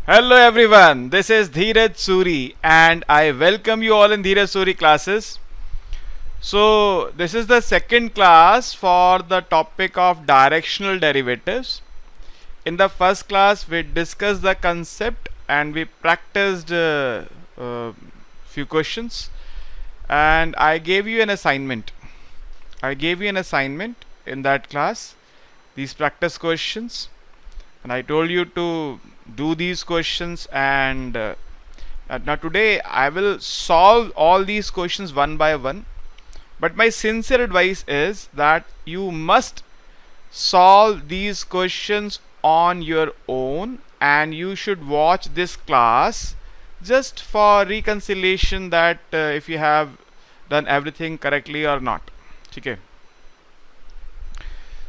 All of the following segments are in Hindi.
Hello everyone, this is Dheeraj Suri and I welcome you all in Dheeraj Suri classes. So, this is the second class for the topic of directional derivatives. In the first class, we discussed the concept and we practiced few questions, and I gave you an assignment. In that class, these practice questions, and I told you to do these questions, and now today I will solve all these questions one by one. But my sincere advice is that you must solve these questions on your own, and you should watch this class just for reconciliation that if you have done everything correctly or not. ठीक है,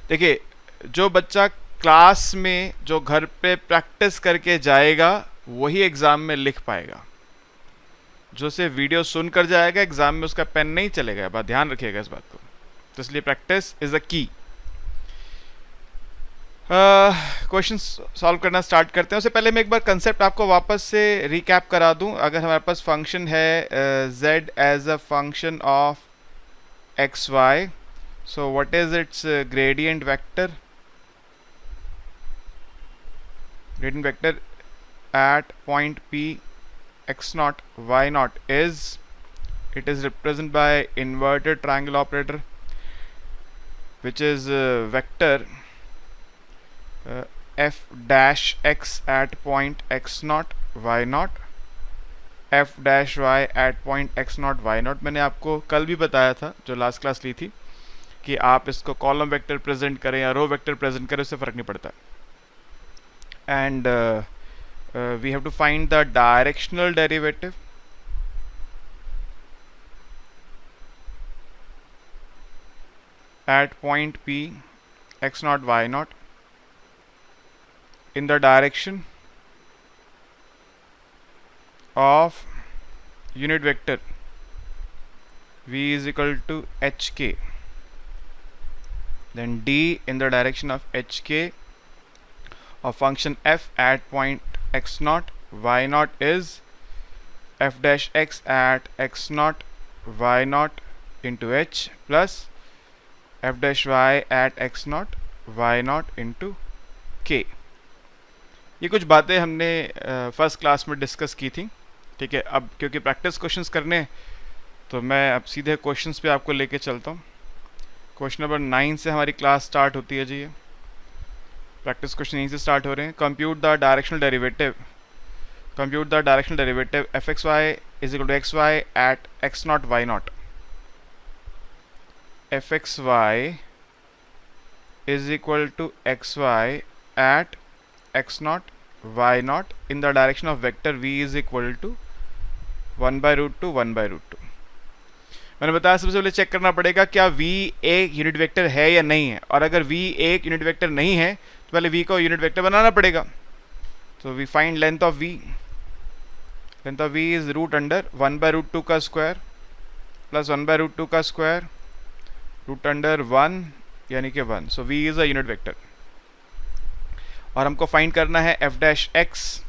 देखिए, जो बच्चा क्लास में जो घर पे प्रैक्टिस करके जाएगा वही एग्जाम में लिख पाएगा. जो से वीडियो सुनकर जाएगा एग्जाम में उसका पेन नहीं चलेगा. बात ध्यान रखिएगा इस बात को. तो इसलिए practice is the key. Question solve करना स्टार्ट करते हैं. उससे पहले मैं एक बार कंसेप्ट आपको वापस से रिकैप करा दूं. अगर हमारे पास फंक्शन है z as a function of x y, so what is its gradient vector? Gradient vector at point P x naught y naught is, it is represented by inverted triangle operator, which is vector f dash x at point x naught y naught, f dash y at point x naught y naught. मैंने आपको कल भी बताया था जो लास्ट क्लास ली थी कि आप इसको कॉलम वेक्टर प्रेजेंट करें या रो वेक्टर प्रेजेंट करें, उससे फ़र्क नहीं पड़ता. And we have to find the directional derivative at point P x naught y naught in the direction of unit vector v is equal to hk, then d in the direction of hk of function f at point x naught y naught is f dash x at x naught y naught into h plus f dash y at x naught y naught into k. ये कुछ बातें हमने फर्स्ट क्लास में डिस्कस की थी. ठीक है, अब क्योंकि प्रैक्टिस क्वेश्चंस करने, तो मैं अब सीधे क्वेश्चंस पे आपको लेके चलता हूँ. क्वेश्चन नंबर 9 से हमारी क्लास स्टार्ट होती है जी. ये प्रैक्टिस क्वेश्चन यहीं से स्टार्ट हो रहे हैं. Compute the directional derivative F x Y is equal to x y at x naught y naught. F x Y is equal to x y at x naught y naught in the direction of vector v is equal to 1/√2 1/√2. मैंने बताया सबसे पहले चेक करना पड़ेगा क्या v एक यूनिट वेक्टर है या नहीं है, और अगर v एक यूनिट वेक्टर नहीं है तो पहले v को यूनिट वेक्टर बनाना पड़ेगा. तो we find length of v. Length of v is root under 1/√2 का स्क्वायर प्लस 1/√2 का स्क्वायर रूट अंडर 1 यानी कि 1. So v is a unit vector. और हमको फाइंड करना है f dash x.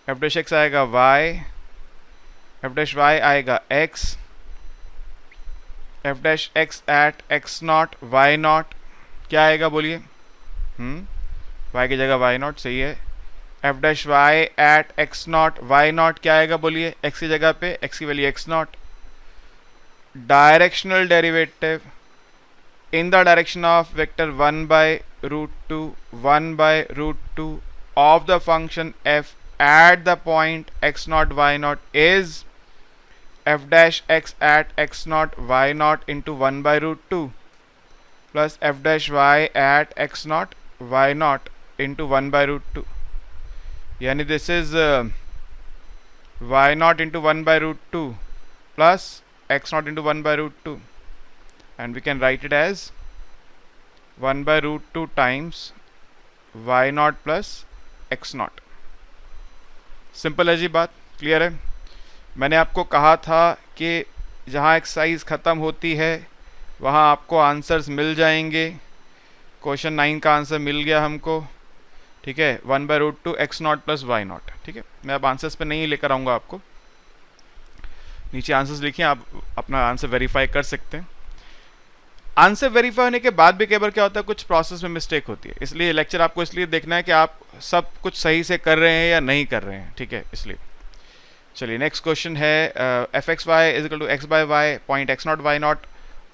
f dash x आएगा y, f डैश y आएगा x, f dash x at x naught y naught क्या आएगा बोलिए? y की जगह y नॉट, सही है. f dash y at x naught y naught क्या आएगा बोलिए? x की जगह पे x की value x naught. Directional derivative in the direction of vector 1/√2 1/√2 of the function f at the point x naught y naught is f dash x at x naught y naught into 1/√2 plus f dash y at x naught y naught into 1/√2. यानी this is y naught into 1/√2 plus x naught into 1/√2, and we can write it as 1/√2 times y naught plus x naught. Simple है जी, बात क्लियर है. मैंने आपको कहा था कि जहाँ एक्सरसाइज ख़त्म होती है वहाँ आपको आंसर्स मिल जाएंगे. क्वेश्चन 9 का आंसर मिल गया हमको. ठीक है, 1/√2 x naught plus y naught. ठीक है, मैं अब आंसर्स पे नहीं लेकर आऊँगा आपको, नीचे आंसर्स लिखिए, आप अपना आंसर वेरीफाई कर सकते हैं। आंसर वेरीफाई होने के बाद भी कई बार क्या होता है, कुछ प्रोसेस में मिस्टेक होती है, इसलिए लेक्चर आपको इसलिए देखना है कि आप सब कुछ सही से कर रहे हैं या नहीं कर रहे हैं। ठीक है, इसलिए चलिए नेक्स्ट क्वेश्चन है f x Y is equal to x by y point x naught y naught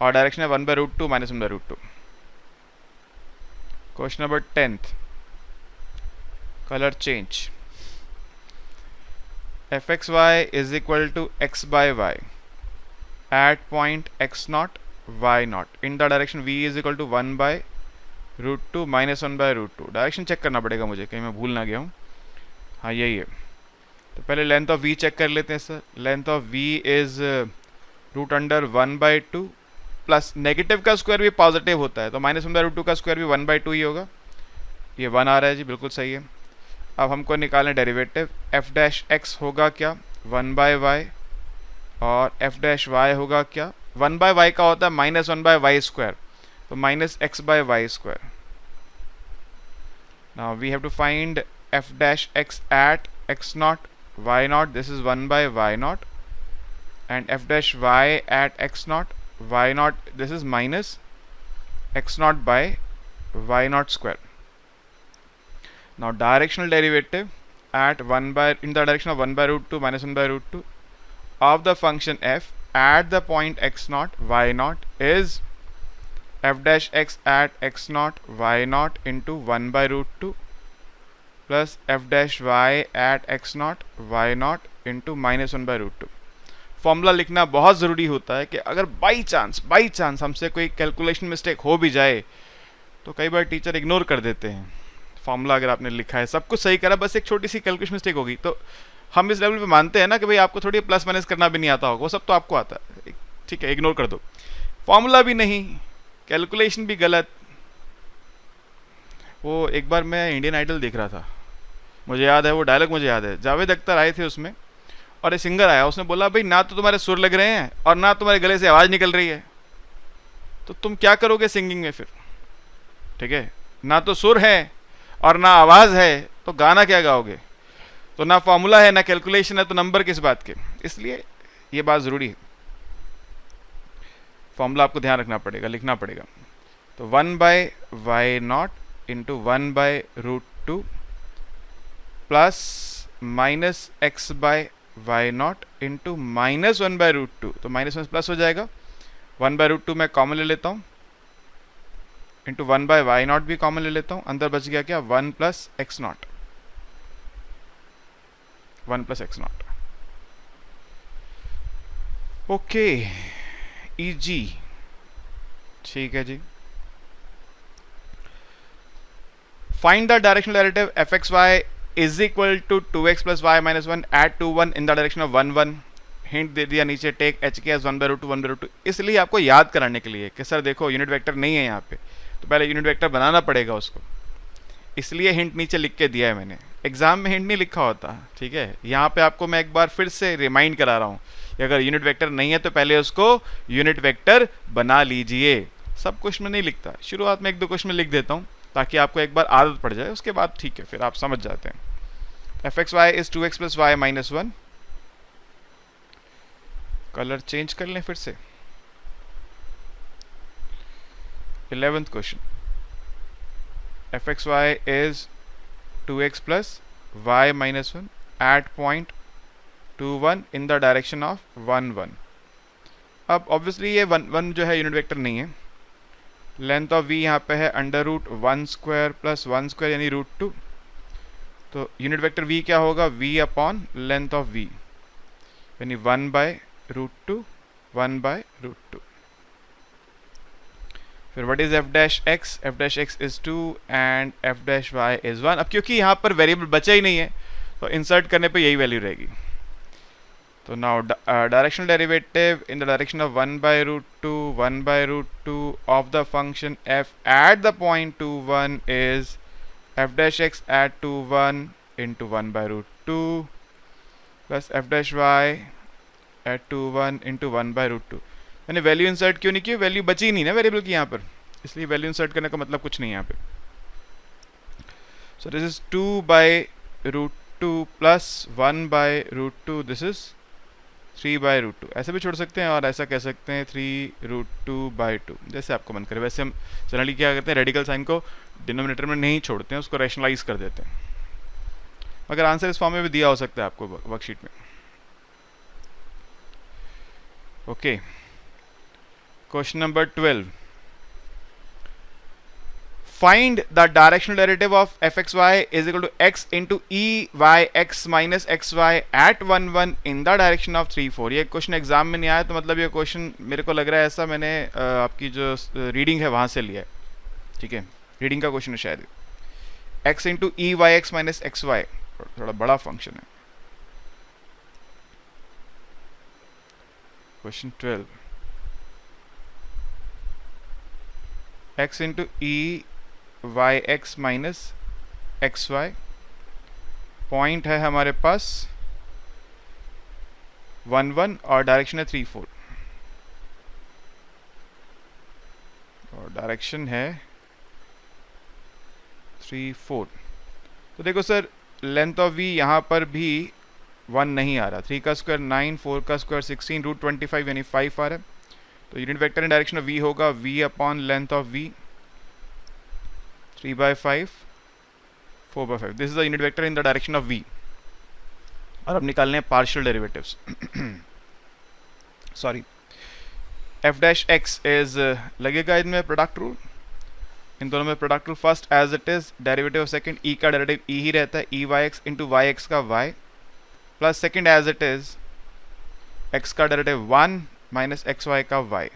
और डायरेक्शन है 1/√2 minus 1/√2। Question number 10th, colour change. F x Y is equal to x by y at point x naught y naught in the direction v is equal to 1/√2 minus 1/√2। Direction check करना पड़ेगा मुझे, कहीं मैं भूल ना गया हूँ। हाँ यही है, तो पहले लेंथ ऑफ v चेक कर लेते हैं sir. Length of v is √1/2 plus negative का स्क्वायर भी पॉजिटिव होता है, तो माइनस 1/√2 का स्क्वायर भी 1/2 ही होगा। ये 1 आ रहा है जी, बिल्कुल सही है। अब हमको निकालना है डेरिवेटिव, एफ डैश एक्स होगा क्या 1/y और एफ डैश वाई होगा क्या 1/y का होता है माइनस 1/y स्क्वायर, तो minus x/y²। Now we have to find f dash x at x naught y naught, this is 1/y naught, and f dash y at x naught y naught, this is minus x naught by y naught square. Now directional derivative at in the direction of 1/√2 minus 1/√2 of the function f at the point x naught y naught is f dash x at x naught y naught into 1/√2 plus f dash y at x naught y naught into minus 1/√2। Formula लिखना बहुत ज़रूरी होता है कि अगर बाई चांस हमसे कोई कैलकुलेशन मिस्टेक हो भी जाए तो कई बार टीचर इग्नोर कर देते हैं। फॉर्मूला अगर आपने लिखा है, सब कुछ सही करा, बस एक छोटी सी कैलकुलेशन मिस्टेक होगी, तो हम इस लेवल पे मानते हैं ना कि भाई आपको थोड़ी प्लस माइनस करना भी नहीं आता होगा, वो सब तो आपको आता है, ठीक है, इग्नोर कर दो। फॉर्मूला भी नहीं, कैलकुलेशन भी गलत। वो एक बार मैं इंडियन आइडल देख रहा था, मुझे याद है वो डायलॉग, मुझे याद है, जावेद अख्तर आए थे उसमें और एक सिंगर आया, उसने बोला भाई ना तो तुम्हारे सुर लग रहे हैं और ना तुम्हारे गले से आवाज़ निकल रही है, तो तुम क्या करोगे सिंगिंग में फिर? ठीक है, ना तो सुर है और ना आवाज़ है, तो गाना क्या गाओगे? तो ना फॉर्मूला है ना कैलकुलेशन है, तो नंबर किस बात के? इसलिए ये बात ज़रूरी है, फॉर्मूला आपको ध्यान रखना पड़ेगा, लिखना पड़ेगा। तो 1/y not into 1/√2 plus minus x/y not into minus 1/√2, तो माइनस में प्लस हो जाएगा, 1/√2 मैं कॉमन ले लेता हूँ, इंटू 1/y नॉट भी कॉमन ले लेता हूँ, अंदर बच गया क्या 1 plus X not, 1 plus X not. Okay easy, ठीक है जी। Find the directional derivative F x Y is equal to 2x plus Y minus 1 at 2 1 in the direction of 1 1। Hint दे दिया नीचे, टेक एच के एस 1/√2 1/√2, इसलिए आपको याद कराने के लिए कि सर देखो यूनिट वेक्टर नहीं है यहाँ पे, तो पहले यूनिट वेक्टर बनाना पड़ेगा उसको, इसलिए हिंट नीचे लिख के दिया है मैंने। एग्जाम में हिंट नहीं लिखा होता, ठीक है, यहाँ पे आपको मैं एक बार फिर से रिमाइंड करा रहा हूँ कि अगर यूनिट वेक्टर नहीं है तो पहले उसको यूनिट वेक्टर बना लीजिए। सब क्वेश्चन में नहीं लिखता, शुरुआत में 1-2 क्वेश्चन में लिख देता हूँ ताकि आपको एक बार आदत पड़ जाए, उसके बाद ठीक है, फिर आप समझ जाते हैं। F x Y is 2x plus Y minus 1। Colour change कर लें फिर से। 11th question, f x Y is 2x plus Y minus 1 at point 2 1 in the direction of 1 1। अब ऑब्वियसली ये 1 1 जो है यूनिट वेक्टर नहीं है, लेंथ ऑफ v यहाँ पे है √1 स्क्वायर प्लस 1 स्क्वायर यानी √2, तो यूनिट वेक्टर v क्या होगा, v upon length of v यानी 1/√2 1/√2। फिर what is f dash x, f dash x is 2 and f dash y is 1। अब क्योंकि यहाँ पर वेरिएबल बचा ही नहीं है तो इंसर्ट करने पे यही वैल्यू रहेगी। तो now directional derivative in the direction of 1/√2 of the function f at the point 2 1 is f dash x at 2 1 into 1/√2 plus f dash y at 2 1 into 1/√2। मैंने वैल्यू इंसर्ट क्यों नहीं की, वैल्यू बची नहीं ना वेरिएबल की यहाँ पर, इसलिए वैल्यू इंसर्ट करने का मतलब कुछ नहीं है यहाँ पे। So this is 2 by root 2 plus 1 by root 2. This is 3 by root 2. ऐसे भी छोड़ सकते हैं और ऐसा कह सकते हैं 3 रूट 2 बाई 2, जैसे आपको मन करे. वैसे हम जनरली क्या करते हैं, रेडिकल साइन को डिनोमिनेटर में नहीं छोड़ते हैं, उसको रैशनलाइज कर देते हैं. मगर आंसर इस फॉर्म में भी दिया हो सकता है आपको वर्कशीट में. Okay, question number 12. Find the directional derivative of fxy is equal to x into eyx minus xy at 1 1 in the direction of 3 4. ये क्वेश्चन एग्जाम में नहीं आया, तो मतलब ये क्वेश्चन मेरे को लग रहा है ऐसा मैंने आपकी जो रीडिंग है वहाँ से लिया है. ठीक है, रीडिंग का क्वेश्चन है शायद. x into eyx minus xy थोड़ा बड़ा फंक्शन है. Question 12. x into yx minus xy, point है हमारे पास 1 1 और डायरेक्शन है 3 4. और डायरेक्शन है 3 4. तो देखो सर, लेंथ ऑफ v यहाँ पर भी 1 नहीं आ रहा. 3 का स्क्वायर 9, 4 का स्क्वायर 16, रूट 25 यानी 5 आ रहा है. तो unit vector in direction of v होगा v upon length of v, 3 by 5, 4 by 5. This is the unit vector in the direction of v. और अब निकालने हैं partial derivatives. Sorry. f dash x is लगेगा इनमें प्रोडक्ट रूल. इन दोनों में product rule. First as it is, derivative of second e का डेरिवेटिव e ही रहता है, e y x into y x का y, plus second as it is x का डेरिवेटिव 1 माइनस एक्स वाई का y.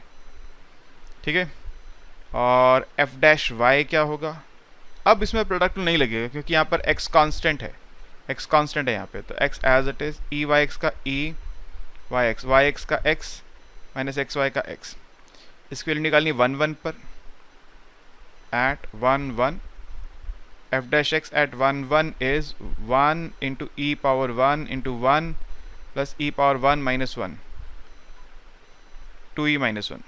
ठीक है, और f डैश y क्या होगा. अब इसमें प्रोडक्ट नहीं लगेगा क्योंकि यहाँ पर x कांस्टेंट है, x कांस्टेंट है यहाँ पे. तो x as it is e y x का e, y x का x माइनस एक्स वाई का x. इसकी वैल्यू निकालनी 1 1 पर at 1 1. f dash x at 1 1 is 1 into e power 1 into 1 plus e power 1 minus 1, 2e minus 1.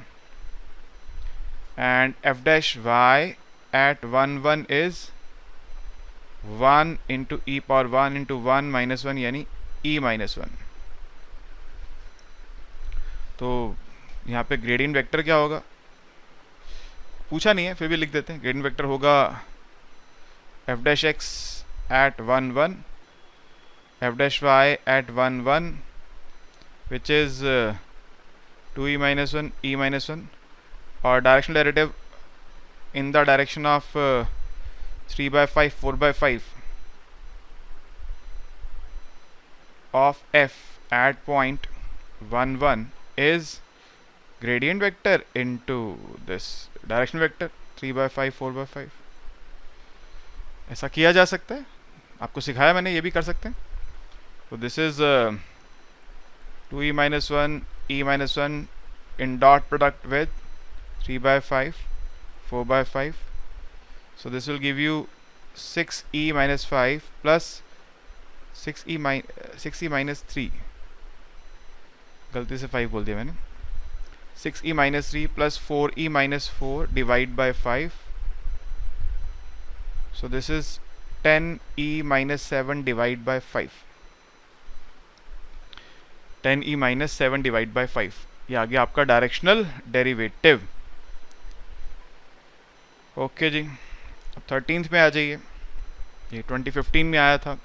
and f dash y at 1 1 is 1 into e power 1 into 1 minus 1 यानी e minus 1. तो यहाँ पे ग्रेडियंट वेक्टर क्या होगा पूछा नहीं है, फिर भी लिख देते हैं. ग्रेडियंट वेक्टर होगा f dash x at 1 1, f dash y at 1 1 which is 2e minus 1, e minus 1, और directional derivative in the direction of 3 by 5, 4 by 5 of f at point 1 1 is gradient vector into this direction vector 3 by 5, 4 by 5. ऐसा किया जा सकता है, आपको सिखाया मैंने, ये भी कर सकते हैं. तो this is 2e minus 1, e minus 1 in dot product with 3 by 5, 4 by 5. So this will give you 6e minus 5 plus 6e minus 3. गलती से 5 बोल दिया मैंने. 6e minus 3 plus 4e minus 4 divide by 5. So this is 10e minus 7 divide by 5. 10e minus 7 divide by 5. ये आ गया आपका डायरेक्शनल डेरिवेटिव. ओके जी, अब 13th में आ जाइए. ये 2015 में आया था.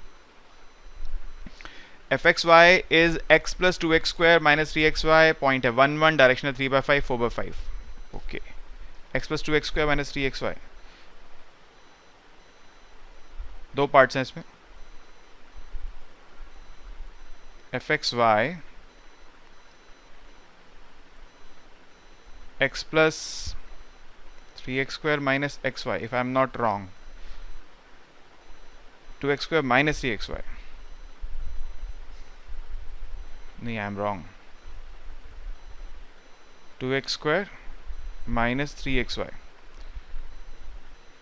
F x Y is x plus 2x square minus 3xy, point है 1 1, डायरेक्शन है 3 by 5, 4 by 5. Okay, x plus 2x square minus 3xy, दो पार्ट्स हैं इसमें. F x y x plus 3x square minus xy, if I am not wrong. 2x square minus 3xy. No, I am wrong. 2x square minus 3xy.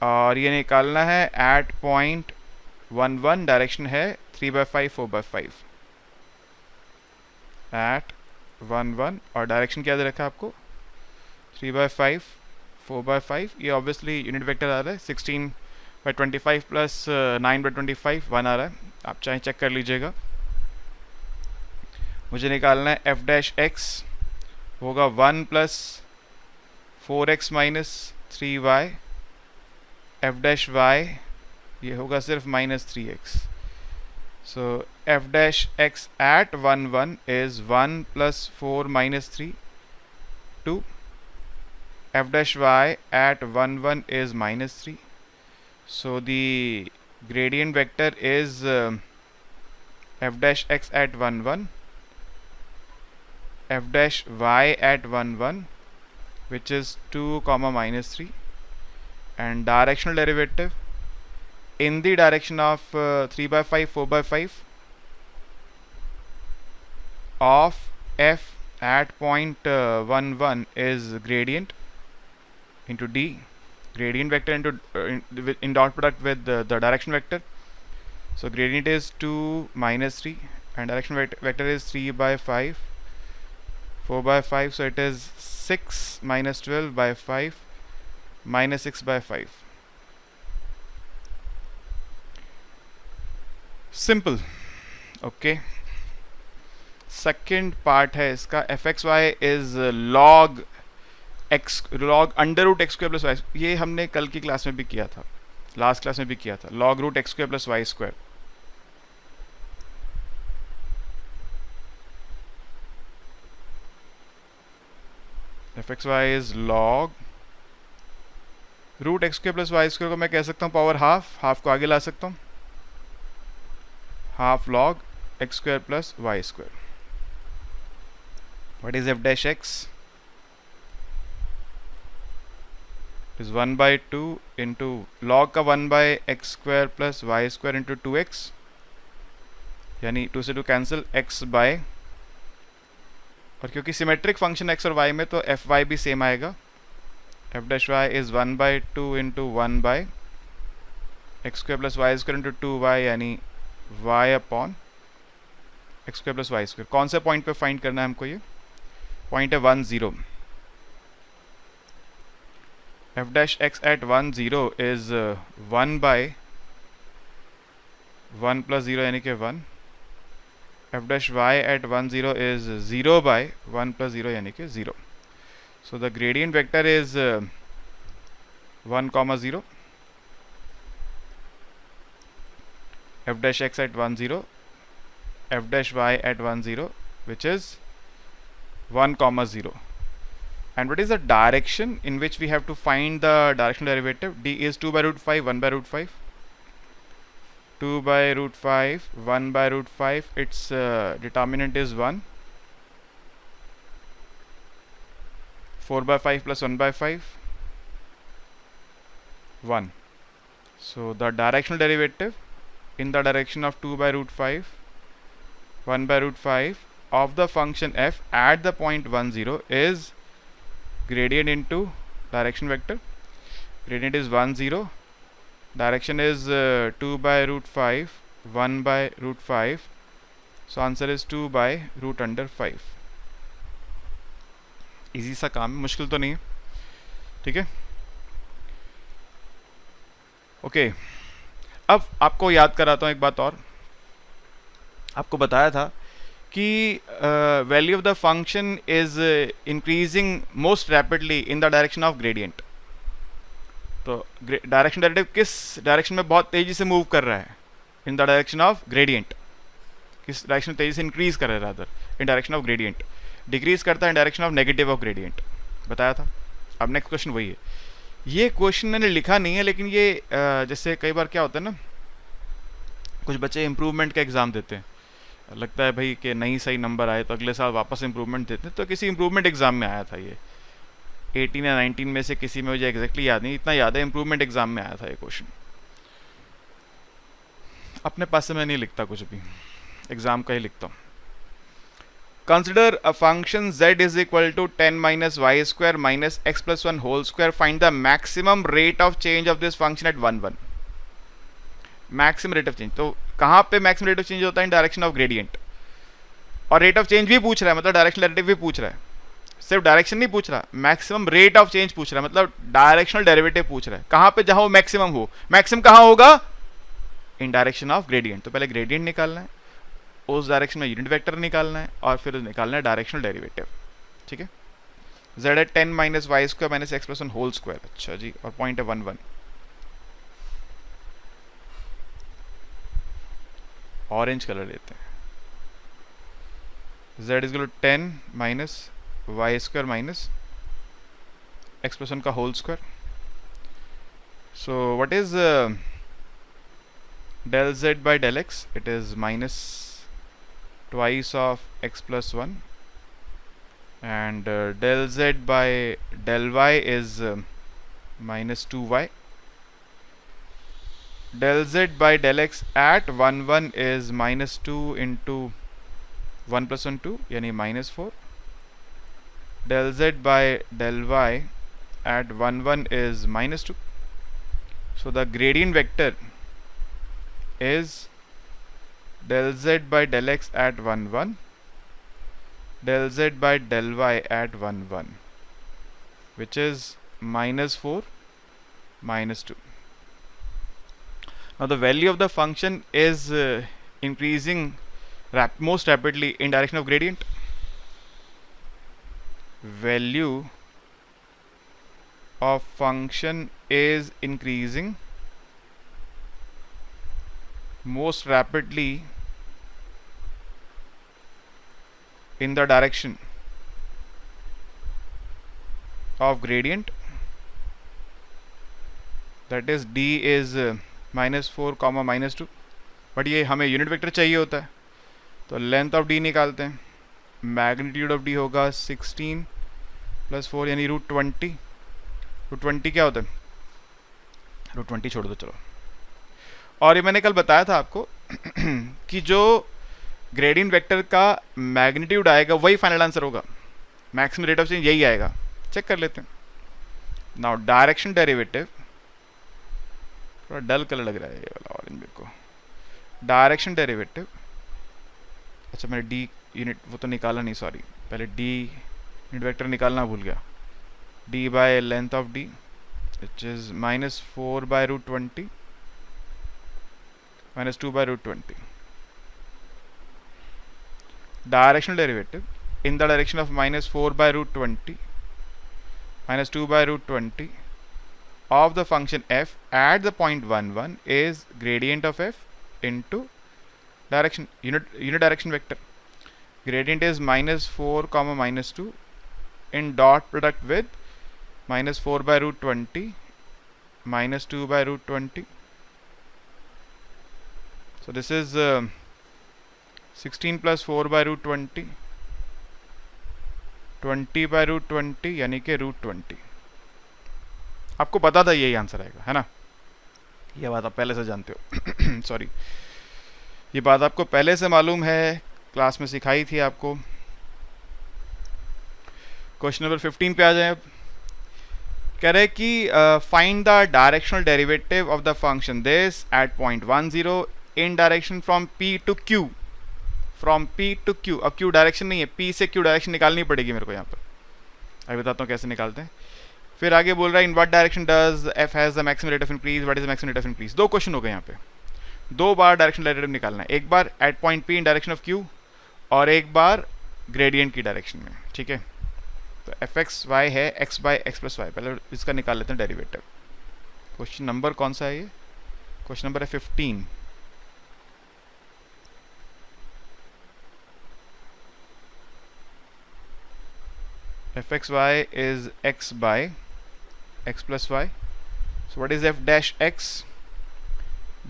और ये निकालना है at point 1 1, डायरेक्शन है 3 by 5, 4 by 5. at 1 1 और डायरेक्शन क्या दे रखा है आपको 3 by 5, 4 by 5. ये ऑब्वियसली यूनिट वेक्टर आ रहा है 16 बाई 25 प्लस 9/25 1 आ रहा है, आप चाहे चेक कर लीजिएगा। मुझे निकालना है एफ डैश एक्स होगा 1 plus 4x minus 3y, f dash y ये होगा सिर्फ -3x। So f dash x at 1 1 is 1 plus 4 minus 3 2, f dash y at 1 1 is -3. So the gradient vector is f dash x at 1 1, f dash y at 1 1, which is 2 comma -3, and directional derivative in the direction of 3/5 4/5 of f at point 1 1 is gradient into d, gradient vector into in dot product with the direction vector. So gradient is 2 minus 3 and direction vector is 3/5 4/5, so it is 6 minus 12/5 minus 6/5. Simple. Okay, second part है इसका fxy is log x log under root x square plus y, ये हमने कल की क्लास में भी किया था, लास्ट क्लास में भी किया था, log root x square plus Y square. fxy is log root x square plus Y square को मैं कह सकता हूँ पावर हाफ, हाफ को आगे ला सकता हूँ, half log x square plus Y square. What is f dash x? is 1/2 into log का 1/x square plus y square into 2x, यानी 2 से 2 कैंसिल, x बाय, और क्योंकि सिमेट्रिक फंक्शन x और y में तो एफ वाई भी सेम आएगा, f dash y is 1/2 into 1/x square plus Y square into 2y, यानी y upon x square plus Y square. कौन से पॉइंट पे फाइंड करना है हमको? ये पॉइंट है 1 0। f dash x at 1 0 is 1 by 1 plus 0 यानी कि 1, f dash y at 1 0 is 0 by 1 plus 0 यानी कि 0. So the gradient vector is 1 comma 0, f dash x at 1 0, f dash y at 1 0, which is 1 comma 0. And what is the direction in which we have to find the directional derivative? D is 2 by root 5, 1 by root 5, 2 by root 5, 1 by root 5, its determinant is 1, 4 by 5 plus 1 by 5, 1. So the directional derivative in the direction of 2 by root 5, 1 by root 5 of the function f at the point 1 0 is gradient into direction vector. Gradient is 1 0, direction is 2 by root 5, 1 by root 5, so answer is 2 by root under 5. Easy सा काम है, मुश्किल तो नहीं है, ठीक है। ओके, अब आपको याद कराता हूँ एक बात और। आपको बताया था कि value of the function is increasing most rapidly in the direction of gradient. तो डायरेक्शन डेरिवेटिव किस डायरेक्शन में बहुत तेजी से मूव कर रहा है? इन द डायरेक्शन ऑफ ग्रेडियंट। किस डायरेक्शन में तेजी से इंक्रीज कर रहा है? Rather in direction of gradient. Decrease करता है in direction of negative of gradient, बताया था। अब नेक्स्ट क्वेश्चन वही है। ये क्वेश्चन मैंने लिखा नहीं है, लेकिन ये जैसे कई बार क्या होता है ना, कुछ बच्चे इम्प्रूवमेंट का एग्जाम देते हैं, लगता है भाई कि नहीं सही नंबर आए तो अगले साल वापस इम्प्रूवमेंट देते हैं। तो किसी इम्प्रूवमेंट एग्जाम में आया था ये, 18 या 19 में से किसी में, मुझे एग्जैक्टली याद नहीं, इतना याद है इम्प्रूवमेंट एग्जाम में आया था ये क्वेश्चन। अपने पास से मैं नहीं लिखता कुछ भी, एग्जाम का ही लिखता हूँ। Consider a function z is equal to 10 minus y square minus x plus 1 whole square, find the maximum rate of change of this function at 1 1। Maximum rate of change, तो कहाँ पे मैक्सिमम रेट ऑफ चेंज होता है? In direction of gradient. और रेट ऑफ चेंज भी पूछ रहा है, मतलब डायरेक्शन डेरिवेटिव भी पूछ रहा है। सिर्फ डायरेक्शन नहीं पूछ रहा, मैक्सिमम रेट ऑफ चेंज पूछ रहा है, मतलब डायरेक्शनल डेरिवेटिव पूछ रहा है कहां पे, जहां वो मैक्सिमम हो। मैक्सिमम कहां होगा, इन डायरेक्शन ऑफ ग्रेडियंट। तो पहले ग्रेडियंट निकालना है, उस डायरेक्शन में यूनिट वेक्टर निकालना है, और फिर निकालना है डायरेक्शनल डेरिवेटिव। ठीक है, z है 10 minus y square minus x plus 1 whole square. अच्छा जी, और पॉइंट है 1 1। ऑरेंज कलर लेते हैं। z is equal to 10 minus y square minus x plus 1 का whole square. So what is del z by del x? It is minus twice of x plus 1, and del z by del y is minus 2y. Del z by del x at 1 1 is minus 2 into 1 plus 1 2, यानी minus 4. Del z by del y at 1 1 is minus 2. So the gradient vector is del z by del x at 1 1, del z by del y at 1 1, which is minus 4 minus 2. Now the value of the function is increasing most rapidly in direction of gradient. Value of function is increasing most rapidly in the direction of gradient, that is d is minus 4 comma minus 2. But ये हमें यूनिट वेक्टर चाहिए होता है, तो लेंथ ऑफ d निकालते हैं। मैग्नीट्यूड ऑफ d होगा 16 प्लस 4 यानी रूट 20। रूट 20 क्या होता है, रूट 20 छोड़ दो चलो। और ये मैंने कल बताया था आपको कि जो ग्रेडियंट वेक्टर का मैग्नीट्यूड आएगा वही फाइनल आंसर होगा, मैक्सिमम रेट ऑफ चेंज यही आएगा। चेक कर लेते हैं। नाउ डायरेक्शन डेरिवेटिव, थोड़ा डल कलर लग रहा है ये वाला ऑरेंज मेरे को। डायरेक्शन डेरिवेटिव, अच्छा मैंने डी यूनिट वो तो निकाला नहीं, सॉरी, पहले डी यूनिट वेक्टर निकालना भूल गया। D by length of D which is minus 4 by root 20 minus 2 by root 20. Directional derivative in the direction of minus 4 by root 20 minus 2 by root 20 of the function f at the point 1 1 is gradient of f into direction, unit direction vector. Gradient is minus 4 comma minus 2 in dot product with minus 4 by root 20 minus 2 by root 20. So this is 16 plus 4 by root 20, 20 by root 20 यानी कि root 20। आपको पता था यही आंसर आएगा, है ना? ये बात आप पहले से जानते हो सॉरी, ये बात आपको पहले से मालूम है, क्लास में सिखाई थी आपको। क्वेश्चन नंबर 15 पे आ जाए। कह रहे कि find the directional derivative of the function this at point 1 0 in direction from P to Q, from P to Q। अब Q डायरेक्शन नहीं है, P से Q डायरेक्शन निकालनी पड़ेगी मेरे को यहाँ पर। अभी बताता हूँ कैसे निकालते हैं। फिर आगे बोल रहा है in what direction does f has the maximum rate of increase, what is the maximum rate of increase. दो क्वेश्चन हो गए यहाँ पे, दो बार डायरेक्शन डेरिवेटिव निकालना है, एक बार at point P in direction of Q और एक बार ग्रेडियंट की डायरेक्शन में। ठीक है, तो एफ एक्स वाई है x by x plus y. पहले इसका निकाल लेते हैं डेरिवेटिव। क्वेश्चन नंबर कौन सा है ये? क्वेश्चन नंबर है 15। fxy is x by x plus y. So what is f dash x?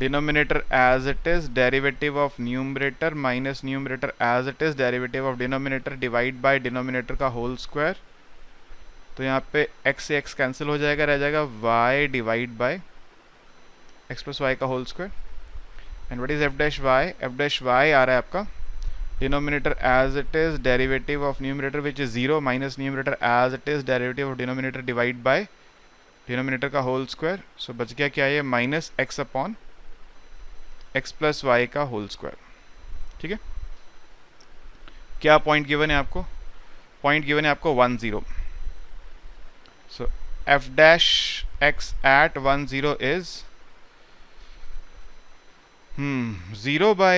Denominator as it is, derivative of numerator minus numerator as it is, derivative of denominator divide by denominator का whole square। तो यहाँ पे x से x कैंसिल हो जाएगा, रह जाएगा y divide by x plus y का whole square. And what is f dash y? f dash y आ रहा है आपका denominator as it is, derivative of numerator which is 0 minus numerator as it is, derivative of denominator divide by denominator का होल स्क्वायर। सो बच गया क्या, ये minus x upon x plus y का होल स्क्वायर। ठीक है, क्या पॉइंट गिवन है आपको? पॉइंट गिवन है आपको 1 0. सो f dash x at 1 0 is 0 by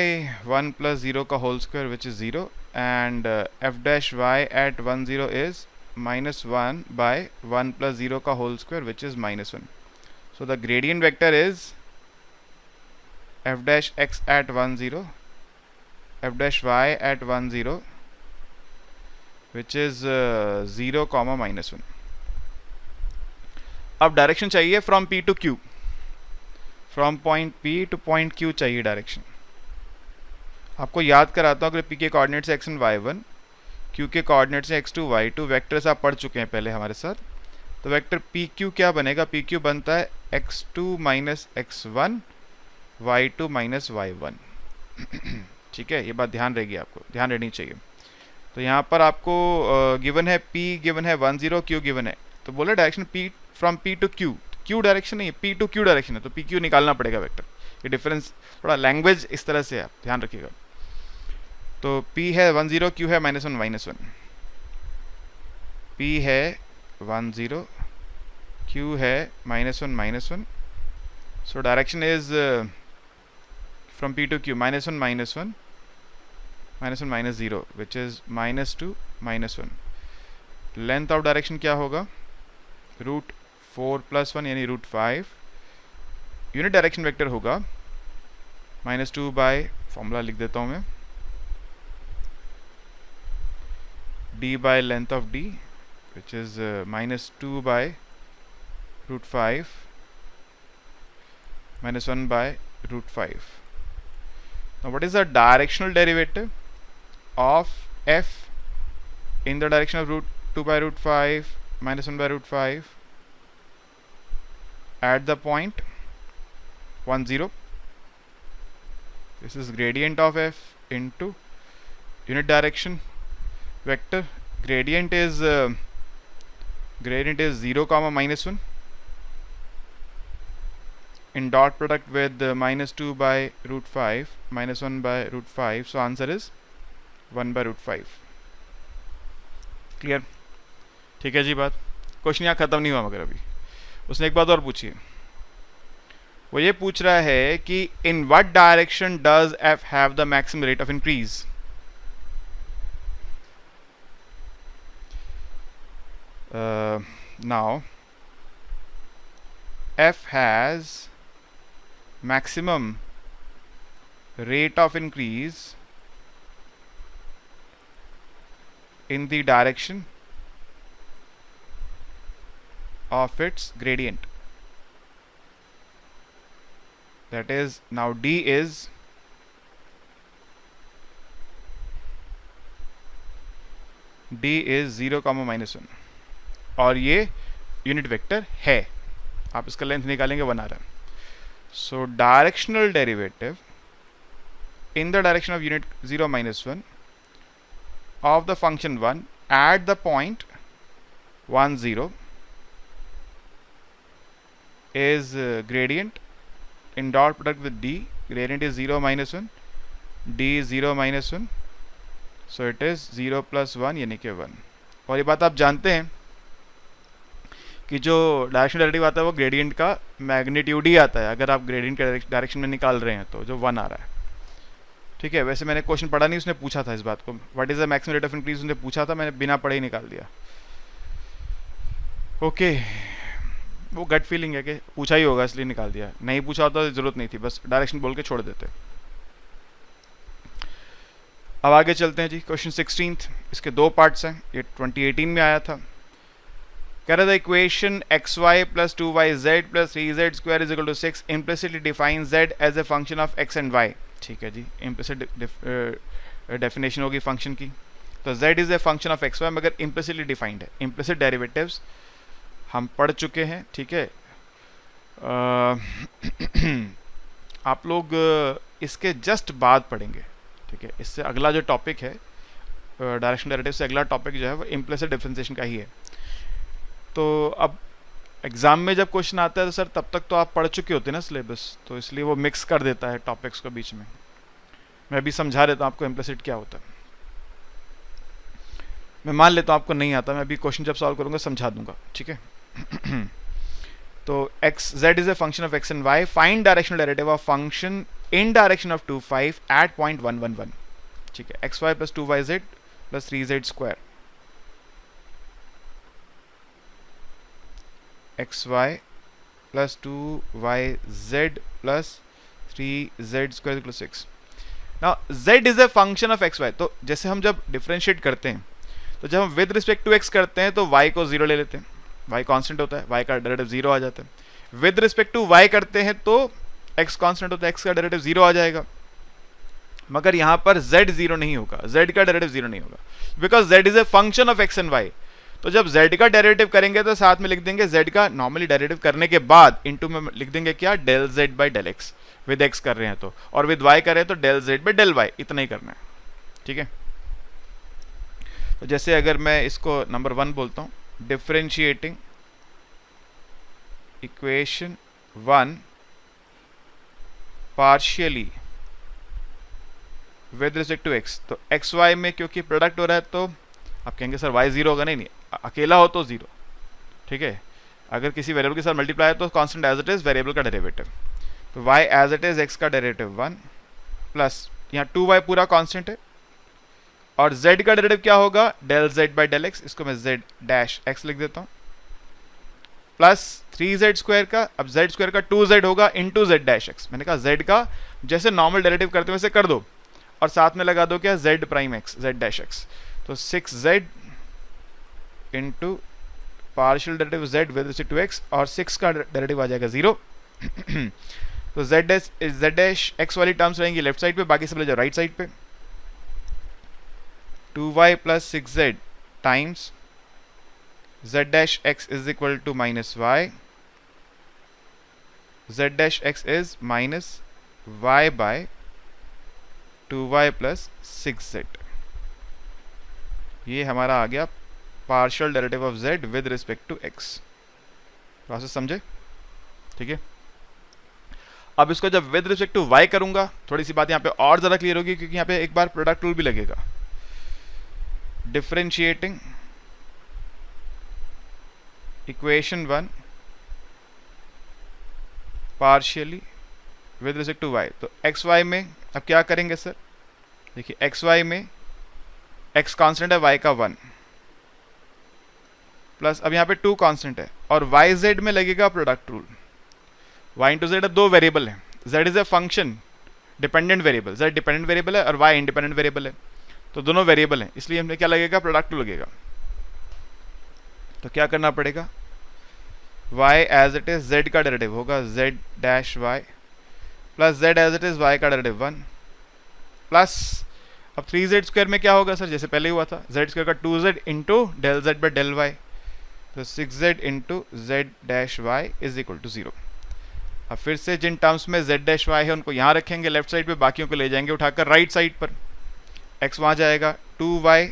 1 plus 0 का whole square which is 0, and f dash y at 1 0 is minus 1 by 1 plus 0 का whole square which is minus 1. So the gradient vector is f dash x at 1 0, f dash y at 1 0, which is 0 comma minus 1. अब डायरेक्शन चाहिए from P to Q, from point P to point Q चाहिए डायरेक्शन. आपको याद कराता हूँ, अगर P के coordinates x and y1, Q के कोऑर्डिनेट्स हैं x2 y2, वेक्टर्स आप पढ़ चुके हैं पहले हमारे साथ. तो वेक्टर PQ क्या बनेगा? PQ बनता है x2 minus x1 y2 minus y1. ठीक है, ये बात ध्यान रहेगी, आपको ध्यान रहनी चाहिए. तो यहाँ पर आपको गिवन है P गिवन है 1 0, Q गिवन है. तो बोला direction P from P to Q, Q direction नहीं है, P टू Q डायरेक्शन है, तो PQ निकालना पड़ेगा वेक्टर. ये डिफरेंस थोड़ा लैंग्वेज इस तरह से है, आप ध्यान रखिएगा. तो P है 1 0, Q है -1 -1. P है 1 0, Q है -1 -1. So direction is from P to Q -1 -1 -1 -0 which is -2 -1. Length of direction क्या होगा? √4 + 1 यानी √5. यूनिट डायरेक्शन वेक्टर होगा -2 बाय, फॉर्मूला लिख देता हूँ मैं, d by length of d, which is -2 by √5 -1 by √5. Now what is the directional derivative of f in the direction of √2 by √5 -1 by √5 at the point 1 0? This is gradient of f into unit direction vector. Gradient is 0 comma -1 in dot product with -2 by √5 -1 by √5. So answer is 1 by √5. Clear? ठीक है जी बात. क्वेश्चन यहाँ खत्म नहीं हुआ, मगर अभी उसने एक बात और पूछी है. वो ये पूछ रहा है कि in what direction does f have the maximum rate of increase. Now f has maximum rate of increase in the direction of its gradient. That is, now d is -0 -1 और ये यूनिट वेक्टर है. आप इसका लेंथ निकालेंगे 1 आ रहा है. So directional derivative in the direction of unit 0 -1 of the function 1 at the point 1 0 is gradient in dot product with d. Gradient is 0 -1, d is 0 -1, so it is 0 + 1 यानी कि 1. और ये बात आप जानते हैं कि जो डायरेक्शन डेरिवेटिव आता है वो ग्रेडियंट का मैग्नीट्यूड ही आता है. अगर आप ग्रेडियंट के डायरेक्शन में निकाल रहे हैं तो जो 1 आ रहा है. ठीक है, वैसे मैंने क्वेश्चन पढ़ा नहीं, उसने पूछा था इस बात को, what is the maximum rate of increase, उसने पूछा था, मैंने बिना पढ़े ही निकाल दिया. ओके, वो गट फीलिंग है कि पूछा ही होगा इसलिए निकाल दिया. नहीं पूछा होता तो जरूरत नहीं थी, बस डायरेक्शन बोल के छोड़ देते. अब आगे चलते हैं जी. क्वेश्चन 16th, इसके 2 पार्ट्स हैं. ये 2018 में आया था. कह रहा था equation xy + 2yz + 3z² = 6 implicitly defines z as a function of x and y. ठीक है जी, implicit डेफिनेशन होगी फंक्शन की. तो z is a function of xy मगर implicitly defined है. implicit derivatives हम पढ़ चुके हैं. ठीक है, आप लोग इसके जस्ट बाद पढ़ेंगे. ठीक है, इससे अगला जो टॉपिक है डायरेक्शन डेरिवेटिव से अगला टॉपिक जो है वो इम्प्लिसिट डिफरेंशिएशन का ही है. तो अब एग्जाम में जब क्वेश्चन आता है तो सर तब तक तो आप पढ़ चुके होते हैं ना सिलेबस, तो इसलिए वो मिक्स कर देता है टॉपिक्स को बीच में. मैं भी समझा देता हूँ आपको इम्प्लिसिट क्या होता है. मैं मान लेता हूँ आपको नहीं आता, मैं अभी क्वेश्चन जब सॉल्व करूँगा समझा दूंगा, ठीक है। तो x z is a function of x and y, find directional derivative of function in direction of 2 5 at point 1 1 1, ठीक है। xy plus 2yz plus 3z square, xy plus 2yz plus 3z square equal 6। Now z is a function of xy, तो जैसे हम जब डिफरेंशिएट करते हैं तो जब हम विद रिस्पेक्ट टू x करते हैं तो y को 0 ले लेते हैं, y कांस्टेंट होता है, y का डेरिवेटिव 0 आ जाता है। विद रिस्पेक्ट टू y करते हैं तो x कांस्टेंट होता है, x का डेरिवेटिव 0 आ जाएगा। मगर यहां पर z 0 नहीं होगा, z का डेरिवेटिव 0 नहीं होगा, because z is a function of x and y। तो जब z का डेरिवेटिव करेंगे तो साथ में लिख देंगे z का नॉर्मली डेरिवेटिव करने के बाद इनटू में लिख देंगे क्या, del z by del x, with x कर रहे हैं तो, और विद y कर रहे हैं तो del z by del y, इतना ही करना है, ठीक है। तो जैसे अगर मैं इसको नंबर 1 बोलता हूं, differentiating equation 1 partially with respect to x, तो एक्स वाई में क्योंकि प्रोडक्ट हो रहा है तो आप कहेंगे सर y 0 होगा, नहीं नहीं, अकेला हो तो 0, ठीक है। अगर किसी वेरिएबल के साथ मल्टीप्लाई है तो constant as it is variable का डेरिवेटिव, तो y as it is x का डेरिवेटिव 1 प्लस यहाँ 2y पूरा कांस्टेंट है, और z का डेरिवेटिव क्या होगा, del z by del x, इसको मैं z डैश x लिख देता हूँ, प्लस 3z स्क्वायर का, अब z स्क्वायर का 2z होगा इंटू z डैश x। मैंने कहा z का जैसे नॉर्मल डेरिवेटिव करते वैसे कर दो, और साथ में लगा दो क्या, z prime x, z dash x, तो 6z into partial derivative z with respect to x, और 6 का डेरिवेटिव आ जाएगा 0। तो z डैश x वाली टर्म्स रहेंगी लेफ्ट साइड पे, बाकी सब ले जाओ राइट साइड पे। 2y plus 6z times z dash x is equal to minus y, z dash x is minus y by 2y plus 6z। ये हमारा आ गया partial derivative of z with respect to x। Process समझे, ठीक है। अब इसको जब विद रिस्पेक्ट टू y करूंगा, थोड़ी सी बात यहाँ पे और ज़्यादा क्लियर होगी, क्योंकि यहाँ पे एक बार प्रोडक्ट रूल भी लगेगा। Differentiating equation 1 partially with respect to y, तो एक्स वाई में अब क्या करेंगे सर, देखिए एक्स वाई में x कांस्टेंट है, y का 1 प्लस अब यहाँ पे 2 कांस्टेंट है, और y z में लगेगा product rule. y into Z दो वेरिएबल है, z is a function dependent variable, z dependent variable है और y इंडिपेंडेंट वेरिएबल है, तो दोनों वेरिएबल हैं, इसलिए हमें क्या लगेगा, प्रोडक्ट रूल लगेगा। तो क्या करना पड़ेगा, y as it is z का डेरिवेटिव होगा z dash y plus z as it is y का डेरिवेटिव 1 प्लस अब 3z स्क्वायर में क्या होगा सर, जैसे पहले हुआ था, z स्क्वायर का 2z into del z by del y, तो 6z into z dash y is equal to 0। अब फिर से जिन टर्म्स में z डैश y है उनको यहाँ रखेंगे लेफ्ट साइड पे, बाकियों को ले जाएंगे उठाकर राइट साइड पर, x वहाँ जाएगा 2y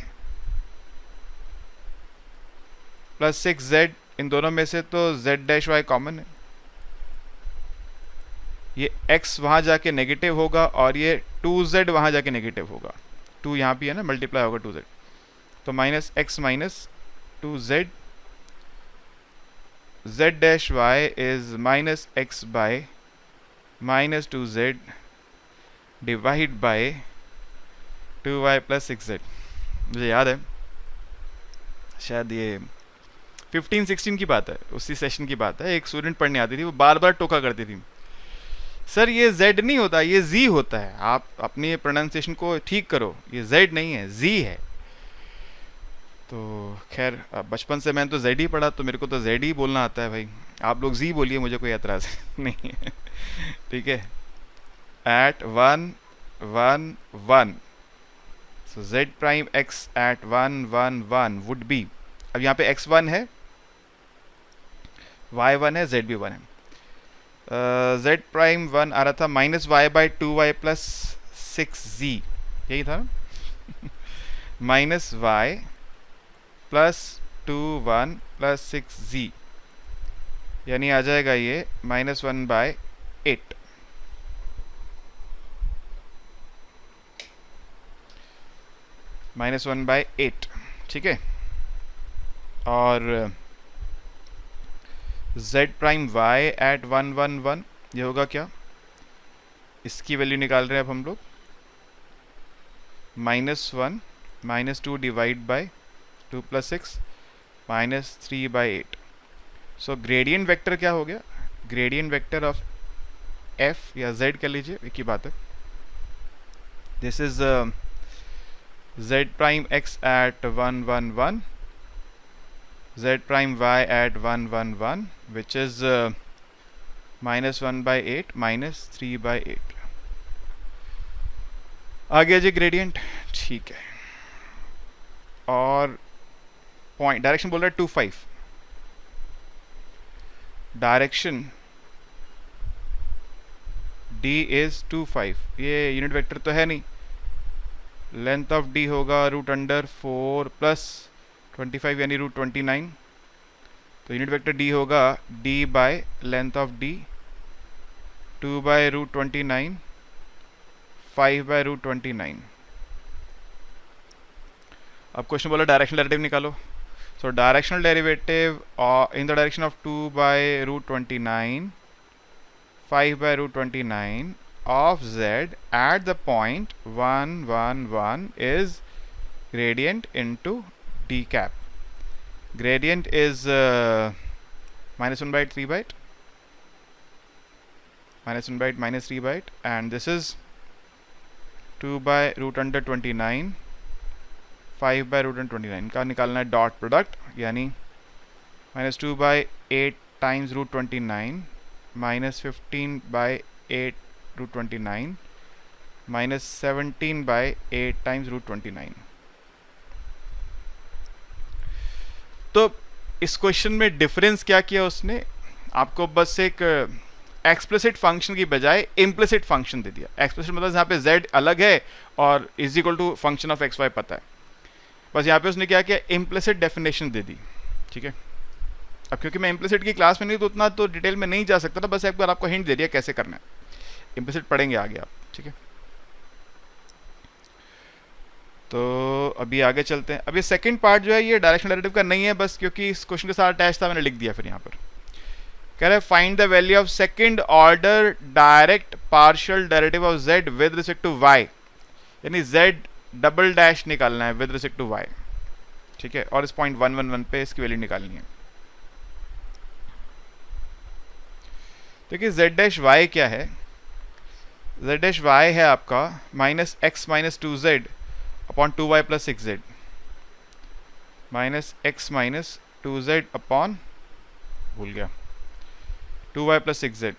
प्लस 6z, इन दोनों में से तो z डैश y कॉमन है, ये x वहां जाके नेगेटिव होगा और ये 2z वहां जाके नेगेटिव होगा, 2 यहाँ भी है ना, मल्टीप्लाई होगा 2z, तो minus x minus 2z, z dash y is minus x bye minus 2z divide by 2y plus 6z। मुझे याद है शायद ये 15-16 की बात है, उसी सेशन की बात है, एक स्टूडेंट पढ़ने आती थी, वो बार बार टोका करती थी, सर ये z नहीं होता, ये z होता है, आप अपनी प्रोनाउंसिएशन को ठीक करो, ये z नहीं है z है। तो खैर बचपन से मैंने तो z ही पढ़ा, तो मेरे को तो z ही बोलना आता है भाई, आप लोग z बोलिए, मुझे कोई एतराज नहीं है, ठीक है। At 1 1 1, so z prime x at 1 1 1 would be, अब यहाँ पे x1 है, y1 है, z भी 1 है, z प्राइम 1 आ रहा था minus y by 2y plus 6z, यही था ना, minus y plus 2 1 plus 6z, यानी आ जाएगा ये माइनस 1 बाय 8, माइनस 1 बाय 8, ठीक है। और z प्राइम y एट 1 1 1 ये होगा क्या, इसकी वैल्यू निकाल रहे हैं अब हम लोग, -1 -2 divide by 2 + 6 -3/8। So gradient vector क्या हो गया, ग्रेडियंट वेक्टर ऑफ f या z कह लीजिए, एक ही बात है। This is z prime x at 1 1 1, z prime y at 1 1 1, which is -1/8 -3/8। आ गया जी ग्रेडियंट, ठीक है। और पॉइंट डायरेक्शन बोल रहा है 2 5, डायरेक्शन d इज 2 5, ये यूनिट वेक्टर तो है नहीं, लेंथ ऑफ d होगा √4 प्लस 25 यानी √29, तो यूनिट वेक्टर d होगा d by length of d 2 by √29 5 by √29। अब क्वेश्चन बोला डायरेक्शनल डेरिवेटिव निकालो। So directional derivative in the direction of 2 by √29 5 by √29 of z at the point 1 1 1 is gradient into d cap. Gradient is -1/3/8, -1/3/8, and this is 2 by √29 5 by √29 का निकालना है डॉट प्रोडक्ट, यानी -2 by 8 times √29 -15 by 8 √29 -17 by 8 times √29। तो इस क्वेश्चन में डिफरेंस क्या किया उसने, आपको बस एक एक्सप्लिसिट फंक्शन की बजाय इम्प्लिसिट फंक्शन दे दिया। एक्सप्लिसिट मतलब यहाँ पे z अलग है और is equal to function of x y पता है, बस यहाँ पे उसने क्या किया, इम्प्लिसिट डेफिनेशन दे दी। ठीक है, अब क्योंकि मैं इम्प्लिसिट की क्लास में नहीं तो उतना तो डिटेल में नहीं जा सकता था, बस एक बार आपको हिंट दे दिया कैसे करना है, इम्प्लिसिट पढ़ेंगे आगे आप। ठीक है, तो अभी आगे चलते हैं। अब ये सेकंड पार्ट जो है ये डायरेक्शनल डेरिवेटिव का नहीं है, बस क्योंकि इस क्वेश्चन के साथ अटैच था मैंने लिख दिया। फिर यहाँ पर कह रहा है find the value of second order direct partial derivative of z with respect to y, यानी z डबल डैश निकालना है विद रिस्पेक्ट टू y। ठीक है, और इस पॉइंट 1 1 1 पे इसकी वैल्यू निकालनी है। देखिए z डैश y क्या है, z डैश y है आपका -x - 2z upon 2y + 6z, -x - 2z upon, भूल गया, 2y + 6z।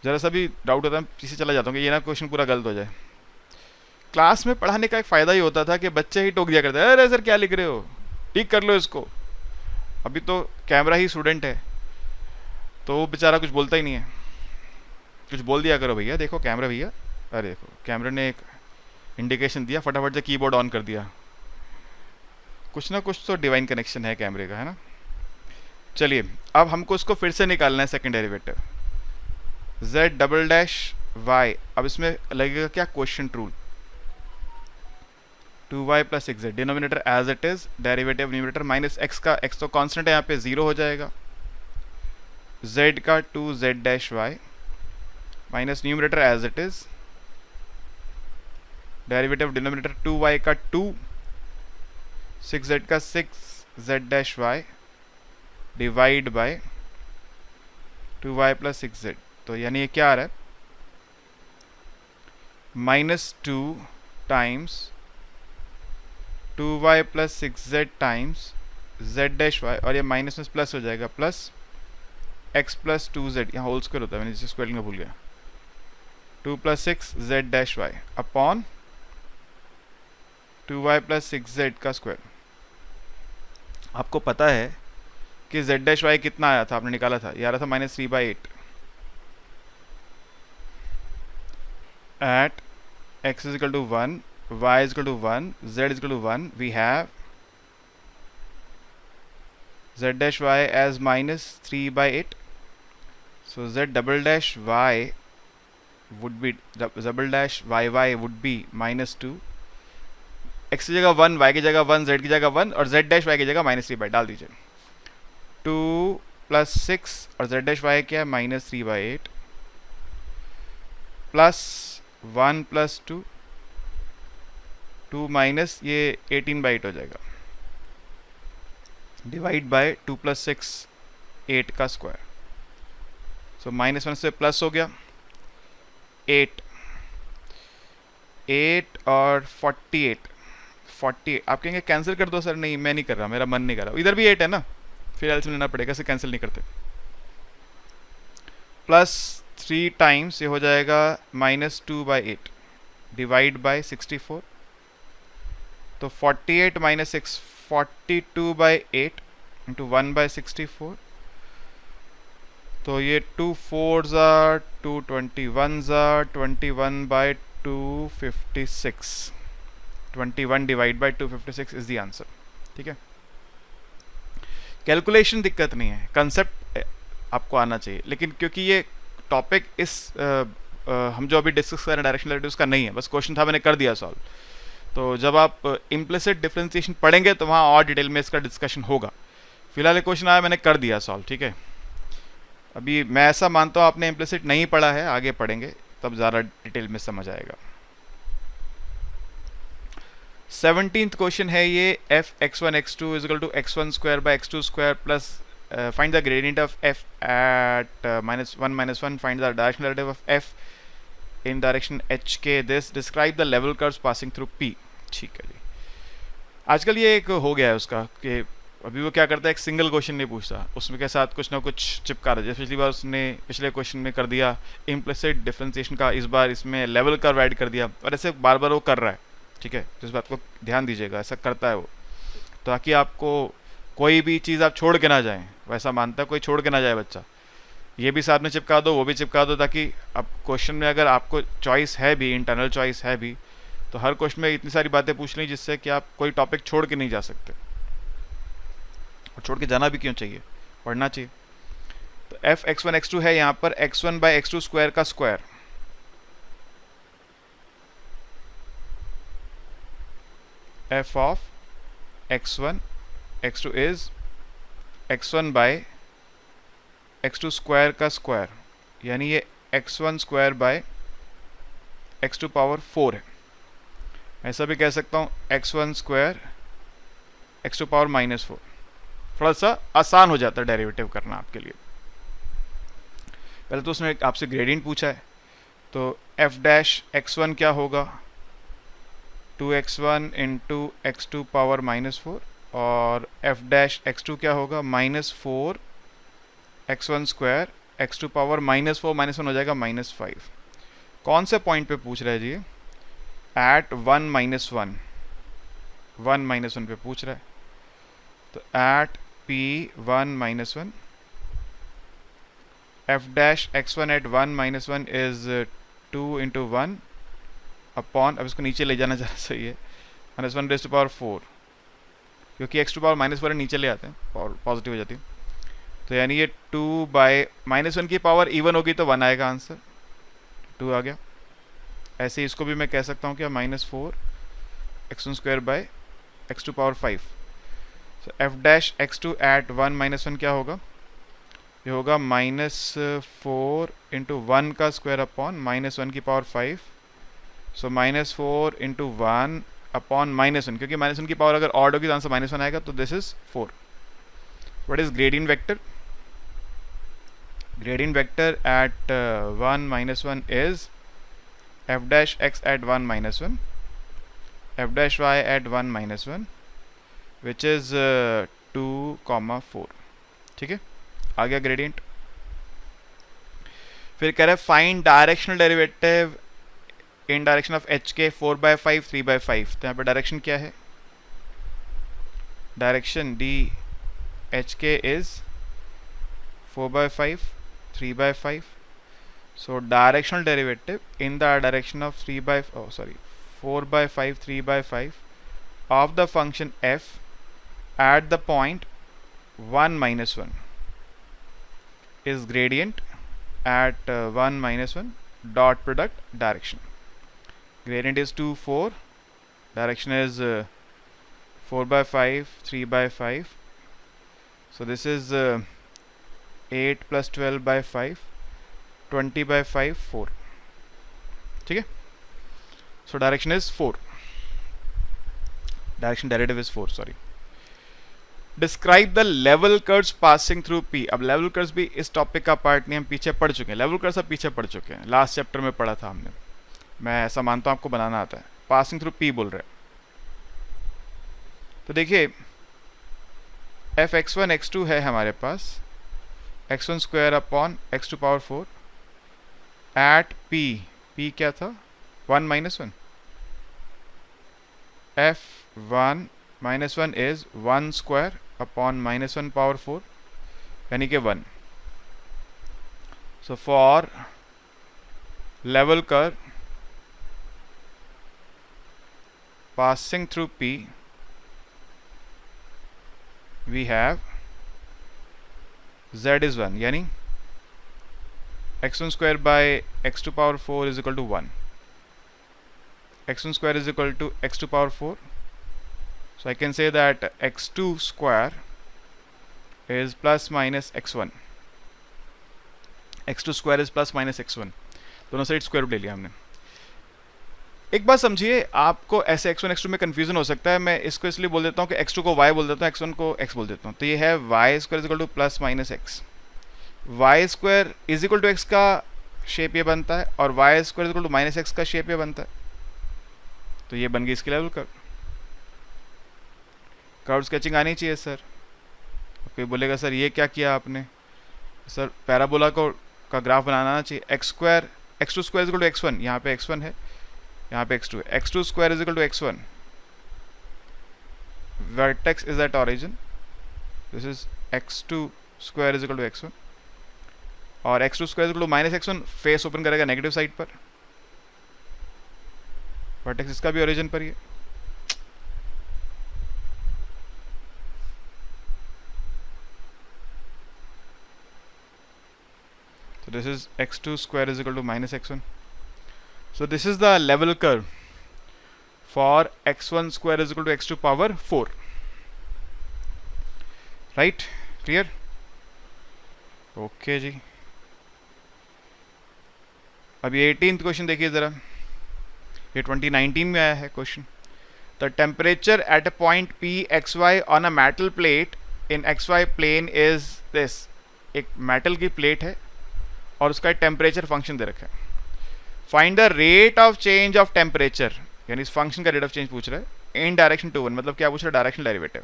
जरा सा भी डाउट होता है पीछे चला जाता हूँ कि ये ना क्वेश्चन पूरा गलत हो जाए। क्लास में पढ़ाने का एक फ़ायदा ही होता था कि बच्चे ही टोक दिया करते हैं, अरे सर क्या लिख रहे हो, ठीक कर लो इसको। अभी तो कैमरा ही स्टूडेंट है तो वो बेचारा कुछ बोलता ही नहीं है, कुछ बोल दिया करो भैया, देखो कैमरा भैया, अरे देखो कैमरे ने एक इंडिकेशन दिया, फटाफट से कीबोर्ड ऑन कर दिया। कुछ ना कुछ तो डिवाइन कनेक्शन है कैमरे का, है ना। चलिए अब हमको इसको फिर से निकालना है second derivative z double dash y। अब इसमें लगेगा क्या, quotient rule, 2y + 6z, denominator as it is, derivative numerator -x का, x तो कांस्टेंट है यहाँ पे 0 हो जाएगा, z का 2z dash y minus numerator as it is, derivative denominator 2y का 2, 6z का 6z dash y divide bye 2y + 6z। तो यानी ये क्या आ रहा है, -2 times 2y + 6z times z dash y, और ये माइनस में प्लस हो जाएगा, प्लस x + 2z, यहाँ होल स्क्वायर होता है, मैंने जिसे स्क्वायरिंग में भूल गया, 2 + 6z dash y upon 2y + 6z का स्क्वायर। आपको पता है कि z डैश y कितना आया था, आपने निकाला था, ये आ रहा था -3/8 at x = 1, y = 1, z = 1, we have z dash y as -3/8. So z double dash y would be double dash yy would be -2. x की जगह 1, y की जगह 1, z की जगह 1 और z डैश y की जगह -3/8 डाल दीजिए। 2 + 6 और z डैश y क्या है -3/8 प्लस 1 + 2 2 माइनस ये 18/8 हो जाएगा, डिवाइड बाय 2 + 6 8 का स्क्वायर। सो -1 से प्लस हो गया 8 और 48 आप कहेंगे कैंसिल कर दो सर। नहीं, मैं नहीं कर रहा, मेरा मन नहीं कर रहा। इधर भी 8 है ना, फिर एल्सियम लेना पड़ेगा, इसे कैंसिल नहीं करते। प्लस 3 टाइम्स ये हो जाएगा -2/8 डिवाइड बाय 64। तो 48 - 6 42/8 इंटू 1/64। तो ये 2 4s are 2 21s are 21/256 21 divide by 256 is the answer. ठीक है, कैलकुलेशन दिक्कत नहीं है, कंसेप्ट आपको आना चाहिए। लेकिन क्योंकि ये टॉपिक हम जो अभी डिस्कस कर रहे हैं डायरेक्शनल डेरिवेटिव्स का नहीं है, बस क्वेश्चन था मैंने कर दिया सॉल्व। तो जब आप इम्प्लिसिट डिफरेंशिएशन पढ़ेंगे तो वहाँ और डिटेल में इसका डिस्कशन होगा। फिलहाल क्वेश्चन आया, मैंने कर दिया सॉल्व। ठीक है, अभी मैं ऐसा मानता हूँ आपने इम्प्लिसिट नहीं पढ़ा है, आगे पढ़ेंगे तब ज़्यादा डिटेल में समझ आएगा। 17th क्वेश्चन है ये, f x1 x2 = x1² / x2² plus find the gradient of f at -1 - 1 find the directional derivative of f in direction h के this describe the level curves passing through p। ठीक है जी, आजकल ये एक हो गया है उसका कि अभी वो क्या करता है, एक सिंगल क्वेश्चन नहीं पूछता, उसमें के साथ कुछ ना कुछ चिपका रहा है। जैसे पिछली बार उसने पिछले क्वेश्चन में कर दिया इम्प्लिसिट डिफरेंशिएशन का, इस बार इसमें लेवल कर्व ऐड कर दिया, और ऐसे बार बार वो कर रहा है। ठीक है, तो इस बात को ध्यान दीजिएगा, ऐसा करता है वो ताकि आपको कोई भी चीज़ आप छोड़ के ना जाएं। वैसा मानता है कोई छोड़ के ना जाए बच्चा, ये भी साथ में चिपका दो, वो भी चिपका दो, ताकि अब क्वेश्चन में अगर आपको चॉइस है भी, इंटरनल चॉइस है भी, तो हर क्वेश्चन में इतनी सारी बातें पूछ लें जिससे कि आप कोई टॉपिक छोड़ के नहीं जा सकते। और छोड़ के जाना भी क्यों चाहिए, पढ़ना चाहिए। तो f x1 x2 है यहाँ पर x1/x2² का square, f of x1 x2 is x1/x2² का स्क्वायर, यानी ये x1² / x2⁴ है। ऐसा भी कह सकता हूँ x1² x2⁻⁻4। थोड़ा सा आसान हो जाता है डेरिवेटिव करना आपके लिए। पहले तो उसने आपसे ग्रेडियंट पूछा है, तो f डैश x1 क्या होगा 2x1 × x2⁻⁻4 और f डैश x2 क्या होगा -4 x1² x2⁻⁻4 -1 हो जाएगा -5। कौन से पॉइंट पे पूछ रहा है जी, एट 1 - 1 पे पूछ रहा है। तो at p1 - 1 f dash x1 at 1 - 1 is 2 × 1 upon, अब इसको नीचे ले जाना ज़रा सही है, -1⁴, क्योंकि x2⁻⁻4 नीचे ले आते हैं और पॉजिटिव हो जाती है। तो यानी ये 2/-1 की पावर इवन होगी तो 1 आएगा आंसर, 2 आ गया। ऐसे ही इसको भी मैं कह सकता हूँ क्या -4 x1² / x2⁵। तो f डैश x2 at 1 - 1 क्या होगा, ये होगा -4 × 1 का स्क्वायर अपॉन -1⁵। सो -4 × 1 अपॉन -1, क्योंकि -1 की पावर अगर ऑड होगी तो आंसर -1 आएगा, तो this is 4। What is gradient vector? Gradient vector at 1 - 1 is f dash x at 1 - 1, f dash y at 1 - 1, which is 2, 4। ठीक है, आ गया ग्रेडियंट। फिर कह रहे find directional derivative in direction of h के 4/5 3/5। तो यहाँ पर डायरेक्शन क्या है, डायरेक्शन डी एच के is 4/5 3/5। So directional derivative in the direction of 4/5 3/5 of the function f at the point 1 - 1 is gradient at 1 - 1 dot product direction. Gradient is 2 4 Direction is 4 by 5, 3 by 5. So this is 8 plus 12 by 5, 20 by 5, 4. ठीक है. So direction is 4. Direction derivative is 4, sorry. Describe the level curves passing through P. अब level curves भी इस टॉपिक का पार्ट नहीं, हम पीछे पढ़ चुके हैं. level curves अब पीछे पढ़ चुके हैं, लास्ट चैप्टर में पढ़ा था हमने. मैं ऐसा मानता हूँ आपको बनाना आता है. पासिंग थ्रू P बोल रहे हैं. तो देखिए एफ x1 x2 है हमारे पास, x1 square upon x2 power 4 at P क्या था 1 minus 1. f1 minus 1 is 1 square upon minus 1 power 4 यानी कि 1. So for level curve passing through P we have z is 1 यानी x1 square by x2 power 4 is equal to 1. x1 square is equal to x2 power 4. So I can say that x2 square is plus minus x1. x2 square is plus minus x1. दोनों साइड स्क्वायर रूट ले लिया हमने. एक बात समझिए, आपको ऐसे x1 x2 में कंफ्यूजन हो सकता है. मैं इसको इसलिए बोल देता हूँ कि x2 को y बोल देता हूँ, x1 को x बोल देता हूँ. तो ये है y square is equal to plus minus x. y square is equal to x का शेप ये बनता है और y square is equal to minus x का शेप ये बनता है. तो ये बन गई इसकी लेवल कर्व. कर्व स्केचिंग आनी चाहिए सर. कोई बोलेगा सर ये क्या किया आपने, सर पैराबोला का ग्राफ बनाना आना चाहिए. x square x2 square is equal to x1, यहाँ पे x1 है, यहाँ पे x2 है. x2 square is equal to x1. Vertex is at origin. This is x2 square is equal to x1 और x2 square is equal to minus x1. Face open करेगा नेगेटिव साइड पर. वर्टेक्स इसका भी ऑरिजिन पर ही है. So this is x2 square is equal to minus x1. So this is the level curve for x1 square is equal to x2 power 4. Right? Clear? Okay जी. अभी 18th क्वेश्चन देखिए जरा. ये 2019 में आया है question. The temperature at a point P xy on a metal plate in xy plane is this. एक मेटल की प्लेट है और उसका टेम्परेचर फंक्शन दे रखा है. Find the rate of change of temperature, यानी इस फंक्शन का रेट ऑफ चेंज पूछ रहा है इन डायरेक्शन टू 1. मतलब क्या पूछ रहा है, डायरेक्शन डेरिवेटिव.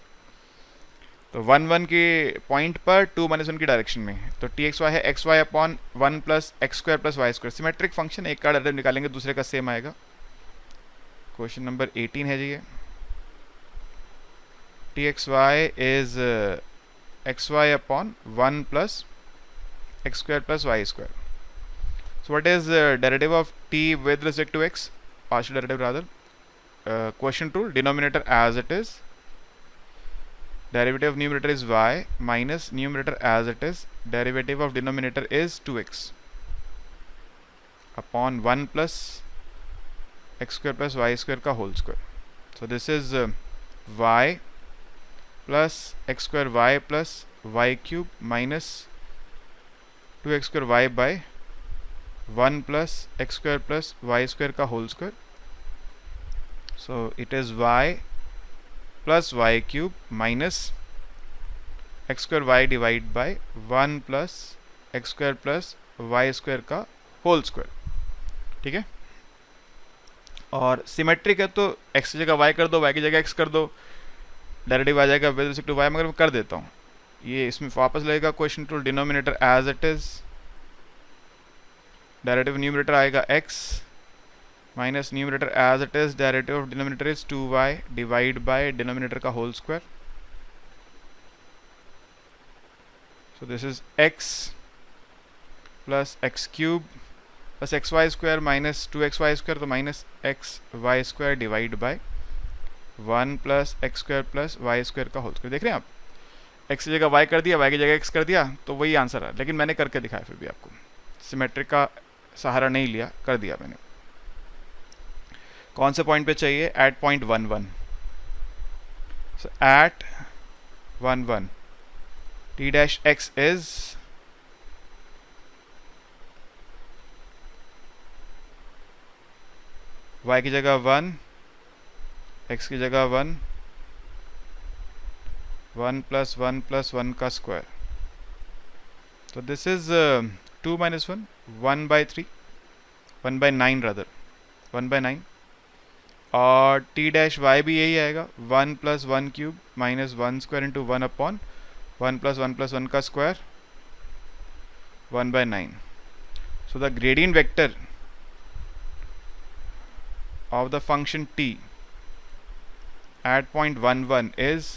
तो 1 1 के पॉइंट पर 2 माइनस 1 की डायरेक्शन में. तो टी एक्स वाई है x y upon 1 plus x square plus Y square. Symmetric function, एक का डेरिवेटिव निकालेंगे दूसरे का सेम आएगा. क्वेश्चन नंबर 18 है जी ये. T x Y is x y upon 1 plus x square plus y square. So what is derivative of t with respect to x? Partial derivative rather. Quotient rule, denominator as it is. Derivative of numerator is y minus numerator as it is. Derivative of denominator is 2x upon 1 plus x square plus y square का whole square. So this is y plus x square y plus y cube minus 2x square y by 1 plus x square plus y square का whole square. So it is y plus y cube minus x square y divided by 1 plus x square plus y square का whole square. ठीक है. और सिमेट्रिक है तो x की जगह y कर दो, y की जगह x कर दो, डेरिवेटिव आ जाएगा विद रिस्पेक्ट टू y. मगर मैं कर देता हूँ ये, इसमें वापस लगेगा question to denominator as it is. Derivative numerator आएगा x minus numerator as it is. Derivative of denominator is 2y divide by denominator का whole square. So this is x plus X cube plus X Y square minus 2xy square. तो minus x Y square divide by 1 plus x square plus Y square का होल स्क्वायर. देख रहे हैं आप, x की जगह y कर दिया, y की जगह x कर दिया, तो वही आंसर है. लेकिन मैंने करके दिखाया, फिर भी आपको सिमेट्रिक का सहारा नहीं लिया, कर दिया मैंने. कौन से पॉइंट पे चाहिए? At point 1 1. So at 1 1 t dash x is y की जगह 1, x की जगह 1, 1 + 1 + 1 का स्क्वायर. तो दिस इज 2 - 1, 1/3, 1/9 रादर, 1/9. और t डैश y भी यही आएगा, 1 + 1 cube minus 1 square into 1 upon 1 + 1 + 1 का square, 1/9. So the gradient vector of the function t at point 1 1 is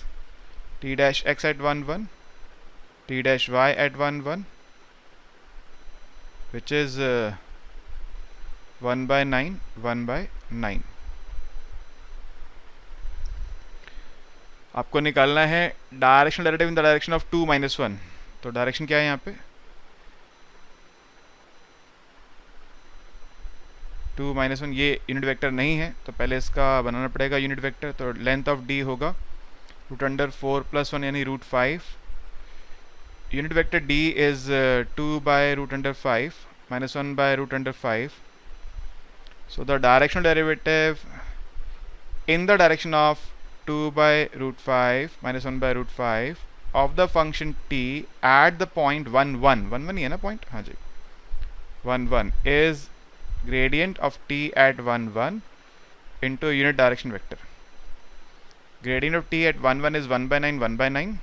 t dash x at 1 1, t dash y at 1 1, which is 1/9, 1/9. आपको निकालना है directional derivative in the direction of 2 - 1. तो डायरेक्शन क्या है यहाँ पे? 2 - 1. ये यूनिट वेक्टर नहीं है तो पहले इसका बनाना पड़ेगा यूनिट वेक्टर. तो लेंथ ऑफ d होगा √4 + 1 यानी √5. Unit vector d is 2/√5 - 1/√5. So the directional derivative in the direction of 2/√5 - 1/√5 of the function t at the point 1 1, 1 1 ही है ना पॉइंट? हाँ जी, 1 1 is gradient of t at 1 1 into unit direction vector. Gradient of t at 1 1 is 1/9, 1/9.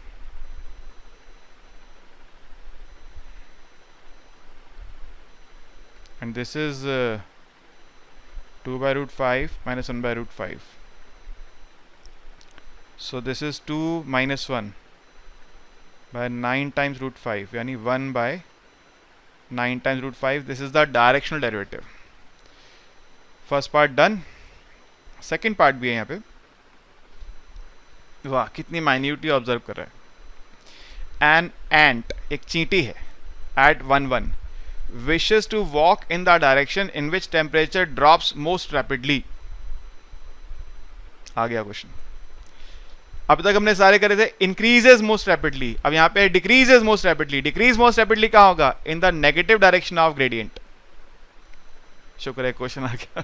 And this is 2/√5 - 1/√5. So this is 2 - 1 by 9 times √5 यानी 1/9 times √5. This is the directional derivative. First part done. Second part भी है यहाँ पे. वाह, कितनी माइन्यूटली ऑब्जर्व कर रहा है. An ant, एक चींटी है, at 1 1 wishes to walk in the direction in which temperature drops most rapidly. आ गया क्वेश्चन. अब तक हमने सारे करे थे इंक्रीजेज मोस्ट रैपिडली, अब यहाँ पे decreases most rapidly. Decrease most rapidly कहाँ होगा? In the negative direction of gradient. शुक्र है क्वेश्चन आ गया.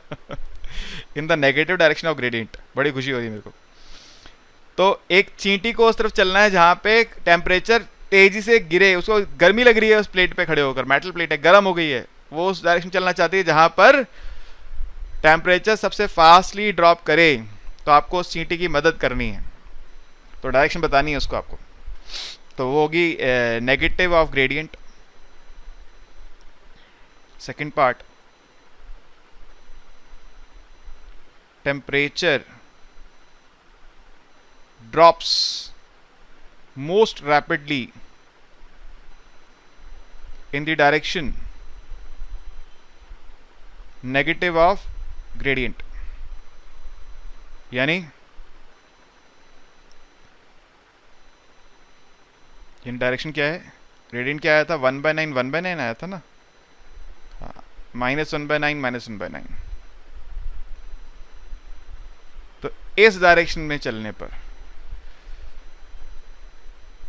In the negative direction of gradient. बड़ी खुशी हो रही है मेरे को. तो एक चींटी को उस तरफ चलना है जहां पे टेम्परेचर तेजी से गिरे, उसको गर्मी लग रही है उस प्लेट पे खड़े होकर, मेटल प्लेट है, गर्म हो गई है, वो उस डायरेक्शन चलना चाहती है जहां पर टेम्परेचर सबसे फास्टली ड्रॉप करे. तो आपको उस चींटी की मदद करनी है, तो डायरेक्शन बतानी है उसको आपको. तो वो होगी negative of gradient. Second part, temperature drops most rapidly in the direction negative of gradient. यानी इन डायरेक्शन क्या है? ग्रेडियंट क्या आया था? 1/9, 1/9 आया था ना. हाँ, -1/9, -1/9. तो इस डायरेक्शन में चलने पर,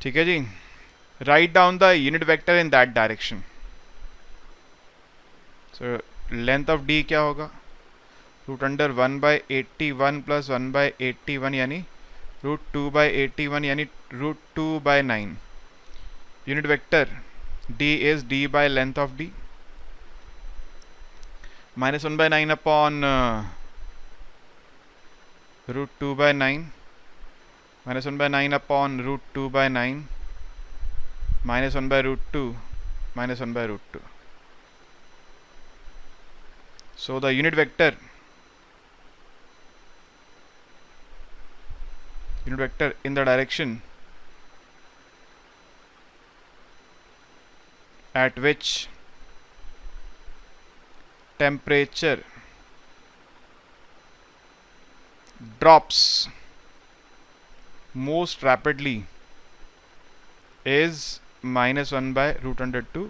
ठीक है जी, right down the unit vector in that direction. So length of d क्या होगा? √1/81 + 1/81 यानी √2/81 यानी √2/9. Unit vector d is d by length of d, -1/9 upon √2/9, -1/9 upon √2/9, -1/√2, -1/√2. So the unit vector in the direction at which temperature drops most rapidly is -1/√2,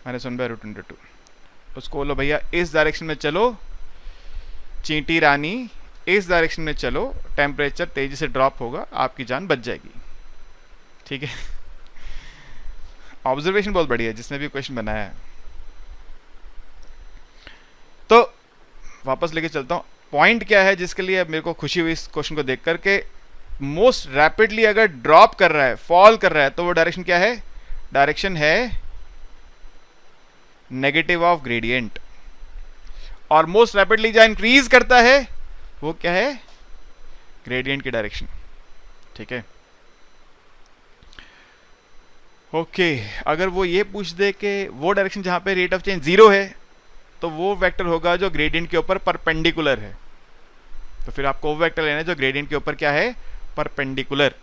-1/√2. उसको बोलो भैया इस डायरेक्शन में चलो चींटी रानी इस डायरेक्शन में चलो, टेम्परेचर तेजी से ड्रॉप होगा, आपकी जान बच जाएगी। ठीक है, ऑब्जर्वेशन बहुत बढ़िया है जिसने भी क्वेश्चन बनाया है। तो वापस लेके चलता हूँ, पॉइंट क्या है जिसके लिए मेरे को खुशी हुई इस क्वेश्चन को देख करके, मोस्ट रैपिडली अगर ड्रॉप कर रहा है, फॉल कर रहा है, तो वो डायरेक्शन क्या है? डायरेक्शन है नेगेटिव ऑफ ग्रेडियंट। और मोस्ट रैपिडली जो इंक्रीज करता है वो क्या है? ग्रेडियंट की डायरेक्शन। ठीक है, ओके। अगर वो ये पूछ दे कि वो डायरेक्शन जहां पे रेट ऑफ चेंज 0 है, तो वो वेक्टर होगा जो ग्रेडियंट के ऊपर परपेंडिकुलर है। तो फिर आपको वो वेक्टर लेना है जो ग्रेडियंट के ऊपर क्या है? परपेंडिकुलर।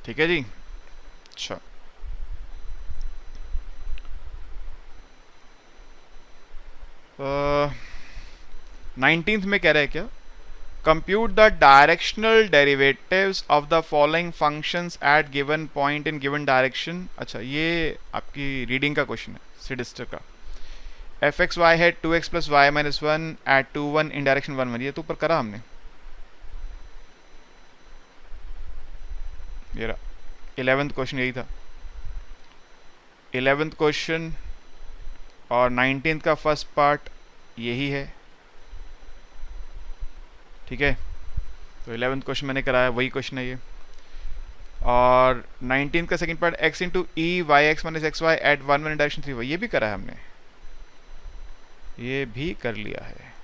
ठीक है जी। अच्छा, नाइनटीन्थ में कह रहा है क्या? Compute the directional derivatives of the following functions eight given point in given direction. अच्छा, ये आपकी रीडिंग का क्वेश्चन है, सिडिस्टर का। एफ एक्स वाई है 2x plus Y minus 1 at 2 1 in direction 1 1। ये तो ऊपर करा हमने, ये रहा 11th क्वेश्चन, यही था 11th क्वेश्चन। और 19th का फर्स्ट पार्ट यही है। ठीक है, तो 11th क्वेश्चन मैंने कराया, वही क्वेश्चन है ये। और 19th का second part x into e y x minus x y at 1 1 direction 3 ये भी करा है हमने, ये भी कर लिया है।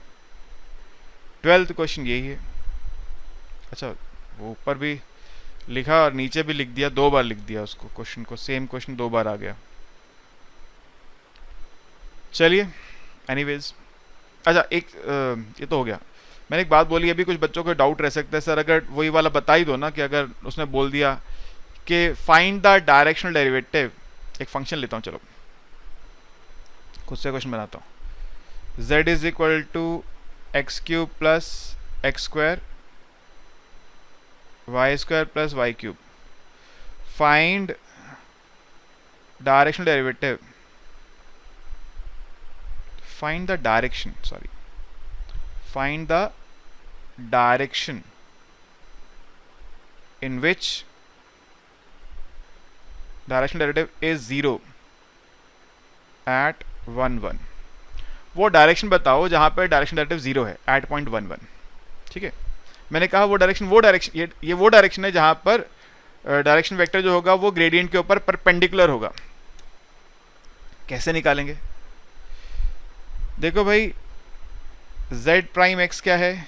12th क्वेश्चन यही है। अच्छा, वो ऊपर भी लिखा और नीचे भी लिख दिया, 2 बार लिख दिया उसको, क्वेश्चन को, सेम क्वेश्चन 2 बार आ गया। चलिए, एनीवेज। अच्छा, एक ये तो हो गया। मैंने एक बात बोली, अभी कुछ बच्चों को डाउट रह सकता है, सर अगर वही वाला बता ही दो ना, कि अगर उसने बोल दिया कि फाइंड द डायरेक्शनल डेरिवेटिव, एक फंक्शन लेता हूँ, चलो खुद से क्वेश्चन बनाता हूँ। z is equal to x cube plus x square y square plus y cube, find directional derivative, find the direction, sorry, find the direction in which directional derivative is 0 at 1 1। वो डायरेक्शन बताओ जहां पे डायरेक्शन डेरिवेटिव 0 है, at point 1 1। ठीक है, मैंने कहा वो डायरेक्शन, ये वो डायरेक्शन है जहां पर डायरेक्शन वेक्टर जो होगा वो ग्रेडियंट के ऊपर परपेंडिकुलर होगा। कैसे निकालेंगे? देखो भाई, z प्राइम x क्या है?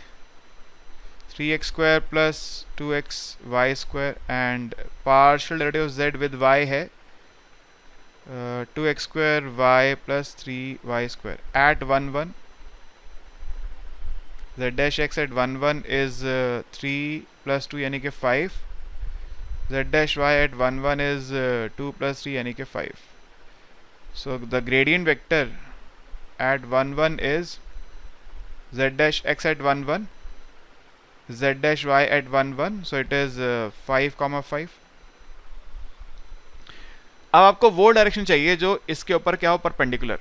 3x square plus 2x y square, and partial derivative z with y है 2x square y plus 3y square at 1 1। z dash x at 1 1 is 3 plus 2 यानी कि 5। z dash y at 1 1 is 2 plus 3 यानी कि 5। So the gradient vector at 1 1 is z dash x at 1 1, z dash y at 1 1, so it is 5 comma 5। अब आपको वो डायरेक्शन चाहिए जो इसके ऊपर क्या हो? Perpendicular.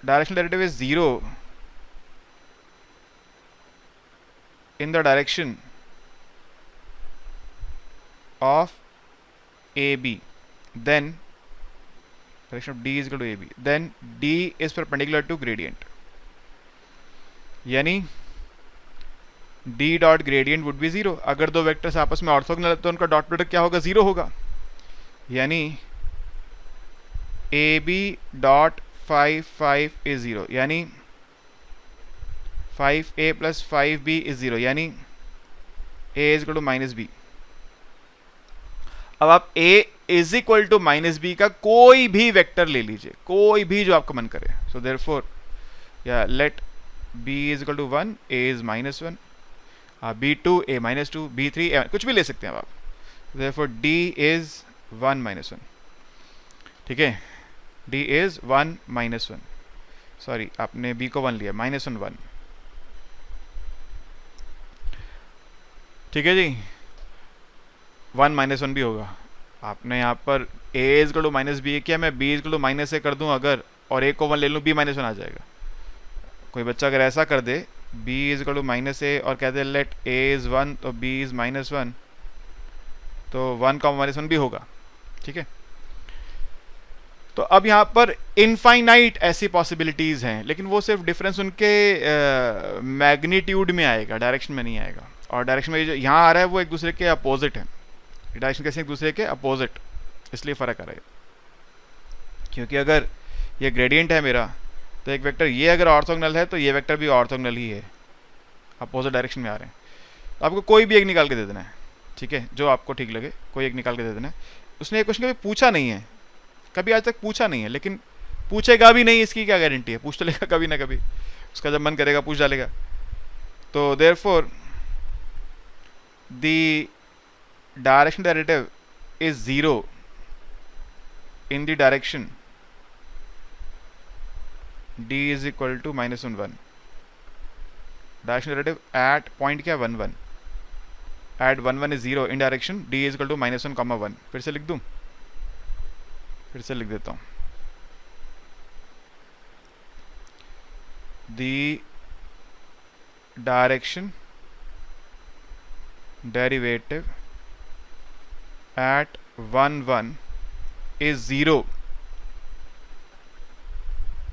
Direction derivative is 0 in the direction of AB, then direction of D is equal to AB, then D is perpendicular to gradient, यानी D dot gradient would be 0। अगर दो वेक्टर्स आपस में ऑर्थोगोनल है तो उनका डॉट प्रोडक्ट क्या होगा? 0 होगा। यानी AB डॉट 5 5 इज 0, यानी 5A प्लस 5B इज 0, यानी A is equal to minus B. अब आप A is equal to minus B का कोई भी वेक्टर ले लीजिए, कोई भी जो आपका मन करे। सो देयरफॉर या let B is equal to 1, A is minus 1, B2 A minus 2, B3 A, कुछ भी ले सकते हैं आप। Therefore D is 1 minus 1। ठीक है, D इज 1 माइनस 1, सॉरी आपने B को 1 लिया, माइनस 1 1। ठीक है जी, 1 माइनस 1 भी होगा। आपने यहाँ पर A is equal to minus B किया, मैं B is equal to minus A कर दूं अगर, और A को 1 ले लूं, B माइनस 1 आ जाएगा। कोई बच्चा अगर ऐसा कर दे b is equal to minus A और कह दे लेट a इज़ 1 तो b इज़ -1, तो 1 का -1 भी होगा, ठीक है। तो अब यहाँ पर इनफाइनाइट ऐसी पॉसिबिलिटीज़ हैं, लेकिन वो सिर्फ डिफरेंस उनके मैग्नीट्यूड में आएगा, डायरेक्शन में नहीं आएगा। और डायरेक्शन में जो यहाँ आ रहा है वो एक दूसरे के अपोजिट है, डायरेक्शन कैसे एक दूसरे के अपोजिट, इसलिए फ़र्क आ रहा है। क्योंकि अगर ये ग्रेडियंट है मेरा, तो एक वेक्टर ये अगर ऑर्थोगोनल है तो ये वेक्टर भी ऑर्थोगोनल ही है, अपोजिट डायरेक्शन में आ रहे हैं। तो आपको कोई भी एक निकाल के दे देना है, ठीक है, जो आपको ठीक लगे कोई एक निकाल के दे देना है। उसने ये क्वेश्चन कभी पूछा नहीं है, कभी आज तक पूछा नहीं है, लेकिन पूछेगा भी नहीं इसकी क्या गारंटी है, पूछ तो लेगा कभी ना कभी, उसका जब मन करेगा पूछ डालेगा। तो therefore the direction derivative is 0 in the direction d is equal to -1 1, direction derivative eight point क्या 1 1, eight 1 1 is 0 in direction d is equal to -1 1। फिर से लिख दूं, फिर से लिख देता हूं, the direction derivative at 1 1 is 0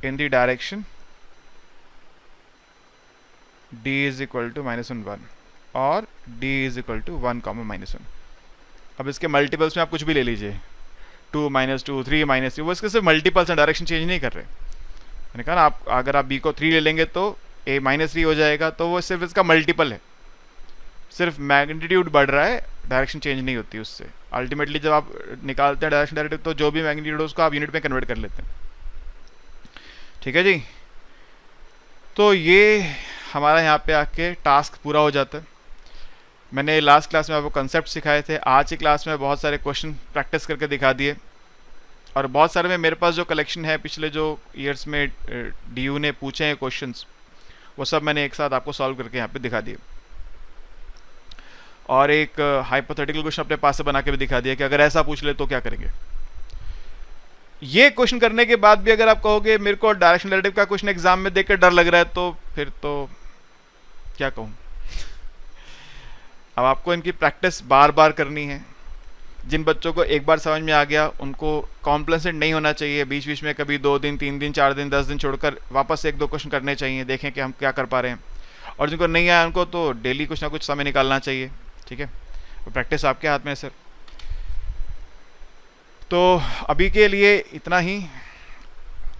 in the direction d is equal to -1 1 और d is equal to 1 -1। अब इसके मल्टीपल्स में आप कुछ भी ले लीजिए, 2 -2 3 -3, वो इसके सिर्फ मल्टीपल्स हैं, डायरेक्शन चेंज नहीं कर रहे। मैंने कहा ना, आप अगर आप b को 3 ले लेंगे तो a -3 हो जाएगा, तो वो सिर्फ इसका मल्टीपल है, सिर्फ मैग्नीट्यूड बढ़ रहा है, डायरेक्शन चेंज नहीं होती उससे। अल्टीमेटली जब आप निकालते हैं डायरेक्शन डेरिवेटिव तो जो भी मैग्नीट्यूड है उसको आप यूनिट में कन्वर्ट कर लेते हैं, ठीक है जी। तो ये हमारा यहाँ पे आके टास्क पूरा हो जाता है। मैंने लास्ट क्लास में आपको कंसेप्ट सिखाए थे, आज की क्लास में बहुत सारे क्वेश्चन प्रैक्टिस करके दिखा दिए, और बहुत सारे में मेरे पास जो कलेक्शन है पिछले जो ईयर्स में DU ने पूछे हैं क्वेश्चंस, वो सब मैंने एक साथ आपको सॉल्व करके यहाँ पे दिखा दिए। और एक हाइपोथेटिकल क्वेश्चन अपने पास से बना के भी दिखा दिया कि अगर ऐसा पूछ ले तो क्या करेंगे। ये क्वेश्चन करने के बाद भी अगर आप कहोगे मेरे को डायरेक्शन डेरिवेटिव का क्वेश्चन एग्जाम में देख कर डर लग रहा है, तो फिर तो क्या कहूँ। अब आपको इनकी प्रैक्टिस बार बार करनी है। जिन बच्चों को एक बार समझ में आ गया उनको कॉम्प्लेसेंट नहीं होना चाहिए, बीच बीच में कभी 2 दिन 3 दिन 4 दिन 10 दिन छोड़कर वापस 1-2 क्वेश्चन करने चाहिए, देखें कि हम क्या कर पा रहे हैं। और जिनको नहीं आया उनको तो डेली कुछ ना कुछ समय निकालना चाहिए, ठीक है। तो प्रैक्टिस आपके हाथ में है सर। तो अभी के लिए इतना ही।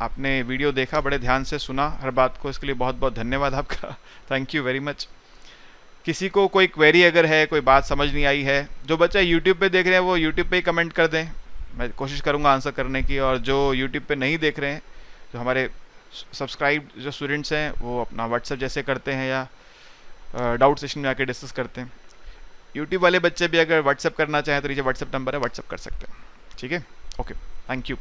आपने वीडियो देखा, बड़े ध्यान से सुना हर बात को, इसके लिए बहुत बहुत धन्यवाद आपका, थैंक यू वेरी मच। किसी को कोई क्वेरी अगर है, कोई बात समझ नहीं आई है, जो बच्चा यूट्यूब पे देख रहे हैं वो यूट्यूब पे ही कमेंट कर दें, मैं कोशिश करूँगा आंसर करने की। और जो यूट्यूब पे नहीं देख रहे हैं, जो हमारे सब्सक्राइब जो स्टूडेंट्स हैं, वो अपना व्हाट्सएप जैसे करते हैं या डाउट सेशन में आके डिस्कस करते हैं। यूट्यूब वाले बच्चे भी अगर व्हाट्सएप करना चाहें तो नीचे व्हाट्सएप नंबर है, व्हाट्सएप कर सकते हैं, ठीक है। Okay, thank you.